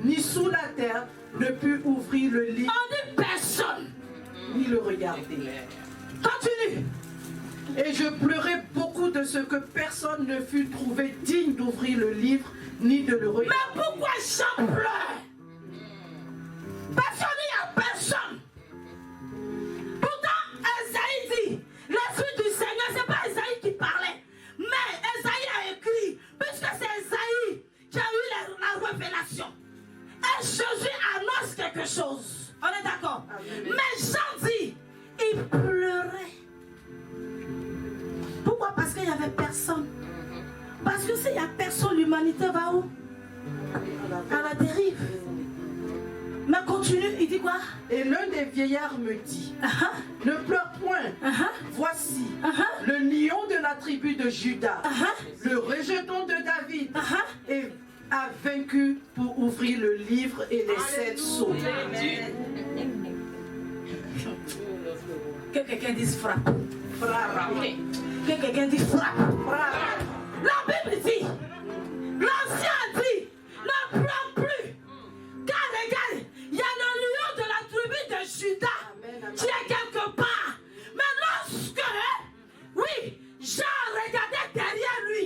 ni sous la terre, ne put ouvrir le livre, On dit personne. ni le regarder. Continue. Et je pleurais beaucoup de ce que personne ne fut trouvé digne d'ouvrir le livre, ni de le regarder. Mais pourquoi j'en pleure? Parce qu'il n'y a personne. Pourtant, Esaïe dit, l'esprit du Seigneur, c'est pas Esaïe qui parlait. Mais Esaïe a écrit, puisque c'est Esaïe qui a eu la révélation. Et Jésus annonce quelque chose. On est d'accord? Mais Jean dit, il pleurait. Pourquoi? Parce qu'il n'y avait personne. Parce que s'il n'y a personne, l'humanité va où? À la dérive. Mais continue, il dit quoi? Et l'un des vieillards me dit, ne pleure point, voici le lion de la tribu de Juda, le rejeton de David, et a vaincu pour ouvrir le livre et les 7 sceaux. Que quelqu'un dise frappe. Frappe. Que quelqu'un dise frappe. La Bible dit, l'ancien dit, ne pleure plus. Car regarde, il y a le lion de la tribu de Juda qui est quelque part. Mais lorsque, oui, Jean regardait derrière lui,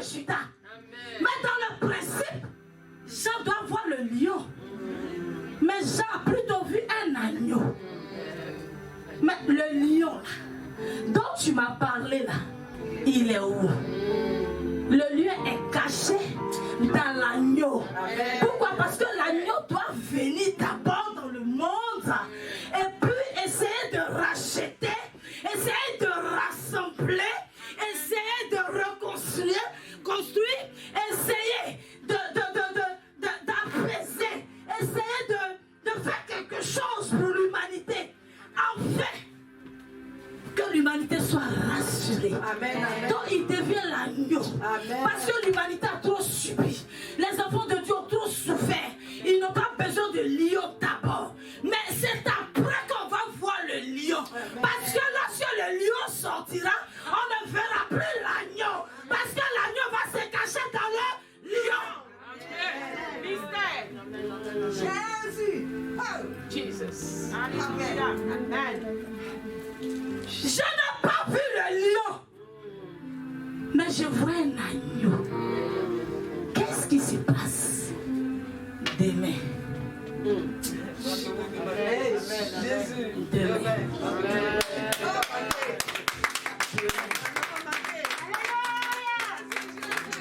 Juda. Mais dans le principe, Jean doit voir le lion. Mais Jean a plutôt vu un agneau. Mais le lion là, dont tu m'as parlé là, il est où? Le lion est caché dans l'agneau. Pourquoi? Parce que l'agneau doit venir d'abord dans le monde et puis essayer de racheter, essayer de rassembler, essayer de reconstruire, construire, essayer d'apaiser, essayer de faire quelque chose pour l'humanité, afin que l'humanité soit rassurée. Amen, amen. Donc il devient l'agneau. Parce que l'humanité a trop subi. Les enfants de Dieu ont trop souffert. Ils n'ont pas besoin de lion d'abord. Mais c'est après qu'on va voir le lion. Parce que lorsque le lion sortira, on ne verra plus l'agneau. Parce que l'agneau va se cacher dans le lion. Mystère. Jésus. Jesus. Amen. Je n'ai pas vu le lion. Mais je vois un agneau. Qu'est-ce qui se passe demain?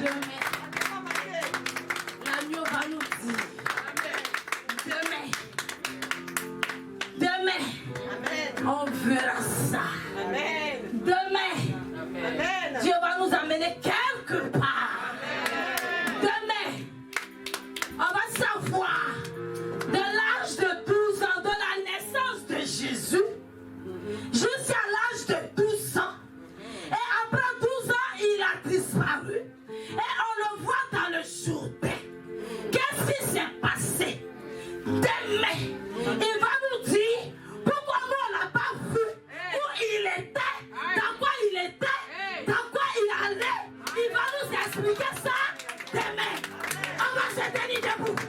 Demain. L'agneau va nous dire. Demain, on verra ça. Demain, Dieu va nous amener quelque part. Demain, on va savoir de l'âge de 12 ans, de la naissance de Jésus, jusqu'à l'âge de 12 ans. Et après 12 ans, il a disparu. Et on le voit dans le Jourdain. Qu'est-ce qui s'est passé? Demain, il va nous dire pourquoi nous on l'a pas vu, où il était, dans quoi il était, dans quoi il allait. Il va nous expliquer ça demain. On va se tenir debout.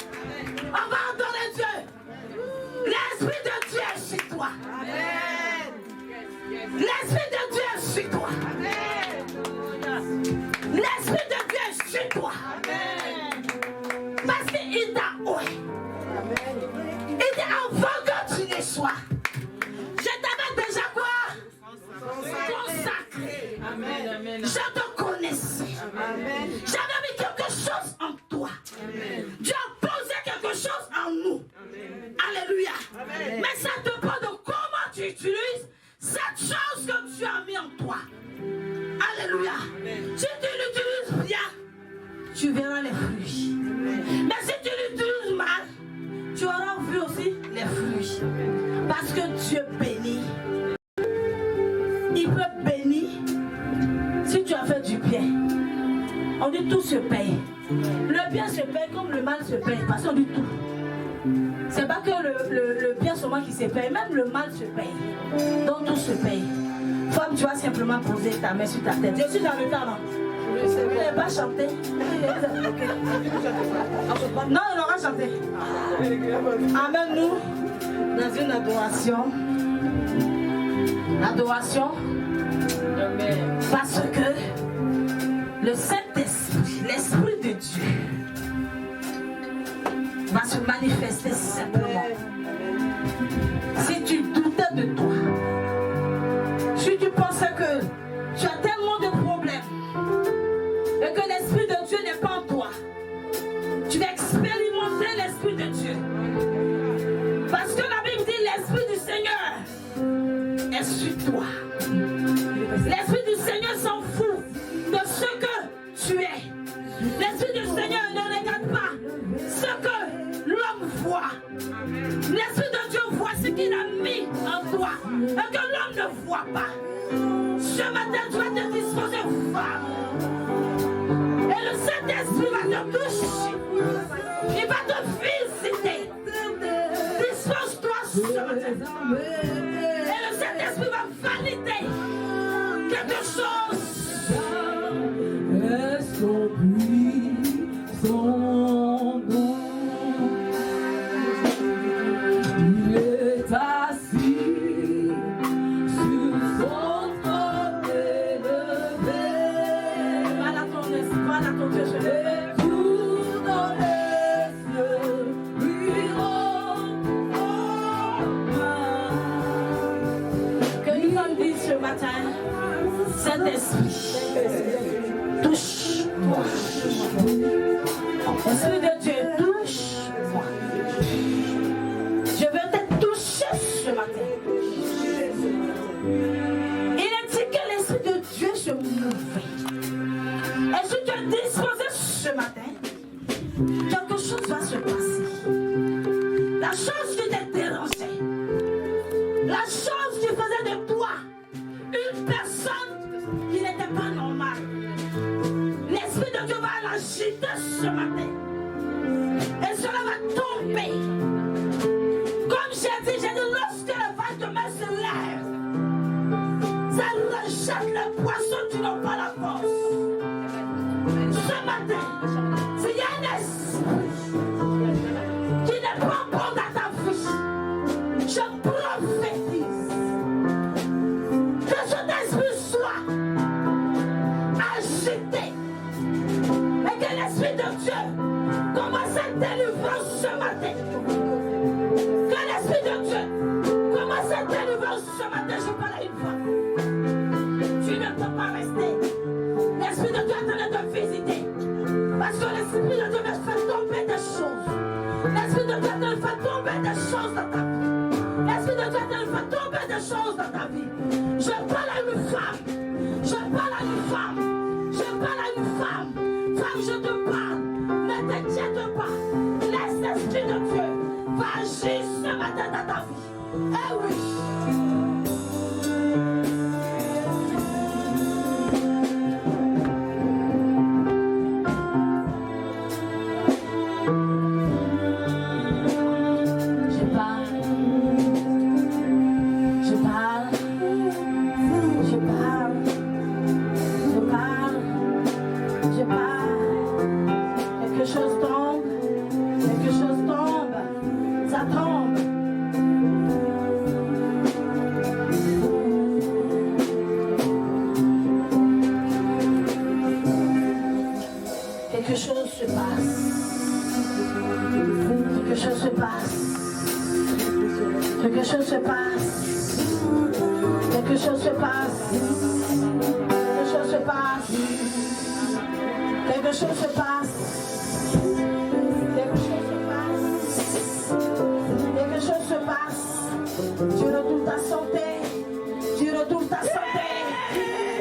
On va adorer Dieu. L'Esprit de Dieu est sur toi. L'Esprit de Dieu est sur toi. L'Esprit de Dieu est sur toi. Parce qu'il t'a oué. Il dit avant que tu ne sois, je t'avais déjà quoi? Consacré. Je te connaissais. J'avais mis quelque chose en toi. Dieu a posé quelque chose en nous. Alléluia. Mais ça dépend de comment tu utilises cette chose que Dieu a mis en toi. Alléluia. Si tu l'utilises bien, tu verras les fruits. Mais si tu l'utilises mal, tu auras vu aussi les fruits. Parce que Dieu bénit. Il peut bénir si tu as fait du bien. On dit tout se paye. Le bien se paye comme le mal se paye. Parce qu'on dit tout. C'est pas que le bien seulement qui se paye, même le mal se paye. Donc tout se paye. Femme, tu vas simplement poser ta main sur ta tête. Je suis en retard, non? Vous n'avez pas chanté? Non, il aura chanté. Amène-nous dans une adoration. Adoration. Parce que le Saint-Esprit, l'Esprit de Dieu, va se manifester simplement. Si tu doutais de toi, si tu pensais que tu as tellement de problèmes et que l'Esprit de Dieu n'est pas en toi, tu vas expérimenter l'Esprit de Dieu. Parce que la Bible dit l'Esprit du Seigneur est sur toi. L'Esprit du Seigneur s'en fout de ce que tu es. L'Esprit du Seigneur ne regarde pas ce que l'homme voit. L'Esprit de Dieu voit ce qu'il a mis en toi et que l'homme ne voit pas. Ce matin, tu vas te disposer, femme. Et le Saint-Esprit va te toucher. Il va te visiter. Dispose-toi ce matin. Et le Saint-Esprit va valider quelque chose. Et son puits, son nom, il est assis sur son trône élevé. Voilà ton esprit, voilà Saint-Esprit, touche-moi. Esprit de Dieu, touche-moi. Je veux te toucher ce matin. Il est dit que l'Esprit de Dieu se mouvait. Et si tu es disposé ce matin, quelque chose va se passer. La chose qui te dérangeait, la chose qui faisait de toi une personne qui n'était pas normale, l'Esprit de Dieu va l'agiter ce matin. Et cela va tomber. Comme j'ai dit, lorsque le vent de main se lève, ça rejette les poissons qui n'ont pas la force. Ce matin, s'il y a un esprit qui n'est pas bon dans ta vie, je prophétise que cet esprit soit agité et que l'Esprit de Dieu commence à délivrer ce matin. Que l'Esprit de Dieu commence à délivrer ce matin. Je parle à une fois. Tu ne peux pas rester. L'Esprit de Dieu est en train de visiter. Parce que l'Esprit de Dieu me fait tomber des choses. L'Esprit de Dieu te fait tomber des choses dans ta vie. L'Esprit de Dieu te fait tomber des choses dans ta vie. Je parle à une femme. Je parle à une femme. Je parle à une femme. Femme, je te parle. Ne t'inquiète pas. Laisse l'Esprit de Dieu va agir ce matin dans ta vie. Eh oui. Quelque chose se passe. Quelque chose se passe. Quelque chose se passe. Quelque chose se passe. Quelque chose se passe. Quelque chose se passe. Quelque chose se passe. Quelque chose se passe. Tu retrouves ta santé. Tu retrouves ta santé.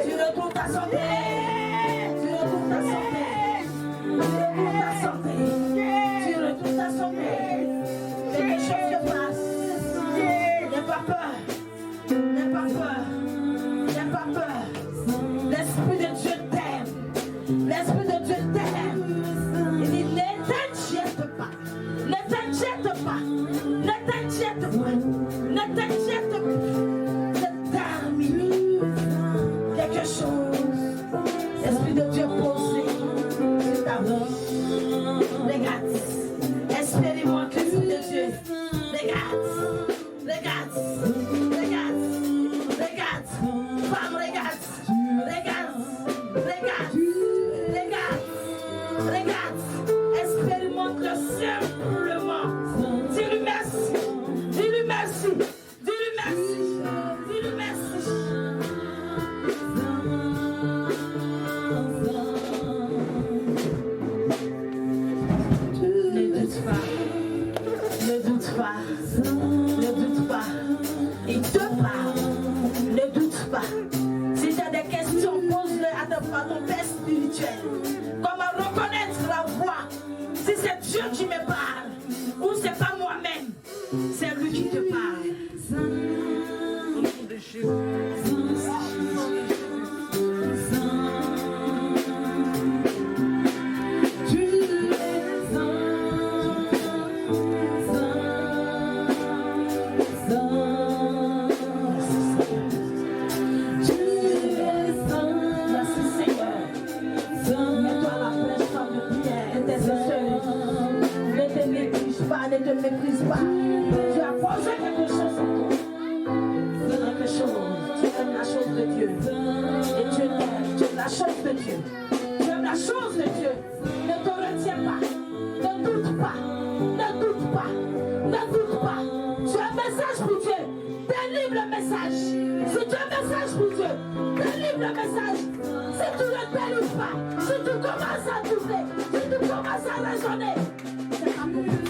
Tu retrouves ta santé. Tu retrouves ta santé. Ta santé. Tu retrouves ta santé. Quelque chose se passe. N'aie pas peur. N'aie pas peur. N'aie pas peur. L'Esprit de Dieu t'aime. L'Esprit de Dieu t'aime. Il dit ne t'inquiète pas. Ne t'inquiète pas. Ne t'inquiète pas. Ne t'inquiète pas. C'est terminé. Quelque chose. L'Esprit de Dieu posé sur ta vie. Regarde, expérimente l'Esprit de Dieu. Regarde, regarde, regarde, regarde. Femme, regarde, regarde, regarde, regarde, regarde. Expérimente-le simplement. Dis-lui merci, dis-lui merci, dis-lui merci, dis-lui merci. Ne doute pas, ne doute pas, il te parle, ne doute pas. Si tu as des questions, pose-les à ton père spirituel. Comment reconnaître la voix? Si c'est Dieu qui me parle, ou c'est pas moi-même, c'est lui qui te parle. Au nom de Jésus. Ne te méprise pas. Tu as posé quelque chose en toi. Quelque chose. Tu aimes la chose de Dieu. Et Dieu t'aime. Tu aimes la chose de Dieu. Tu aimes la chose de Dieu. Ne te retiens pas. Ne doute pas. Ne doute pas. Ne doute pas. Tu as un message pour Dieu. Délivre le message. Si un message pour Dieu. Délivre le message. Si tu ne délivres pas, si tu commences à doubler, si tu commences à raisonner, c'est pas pour toi.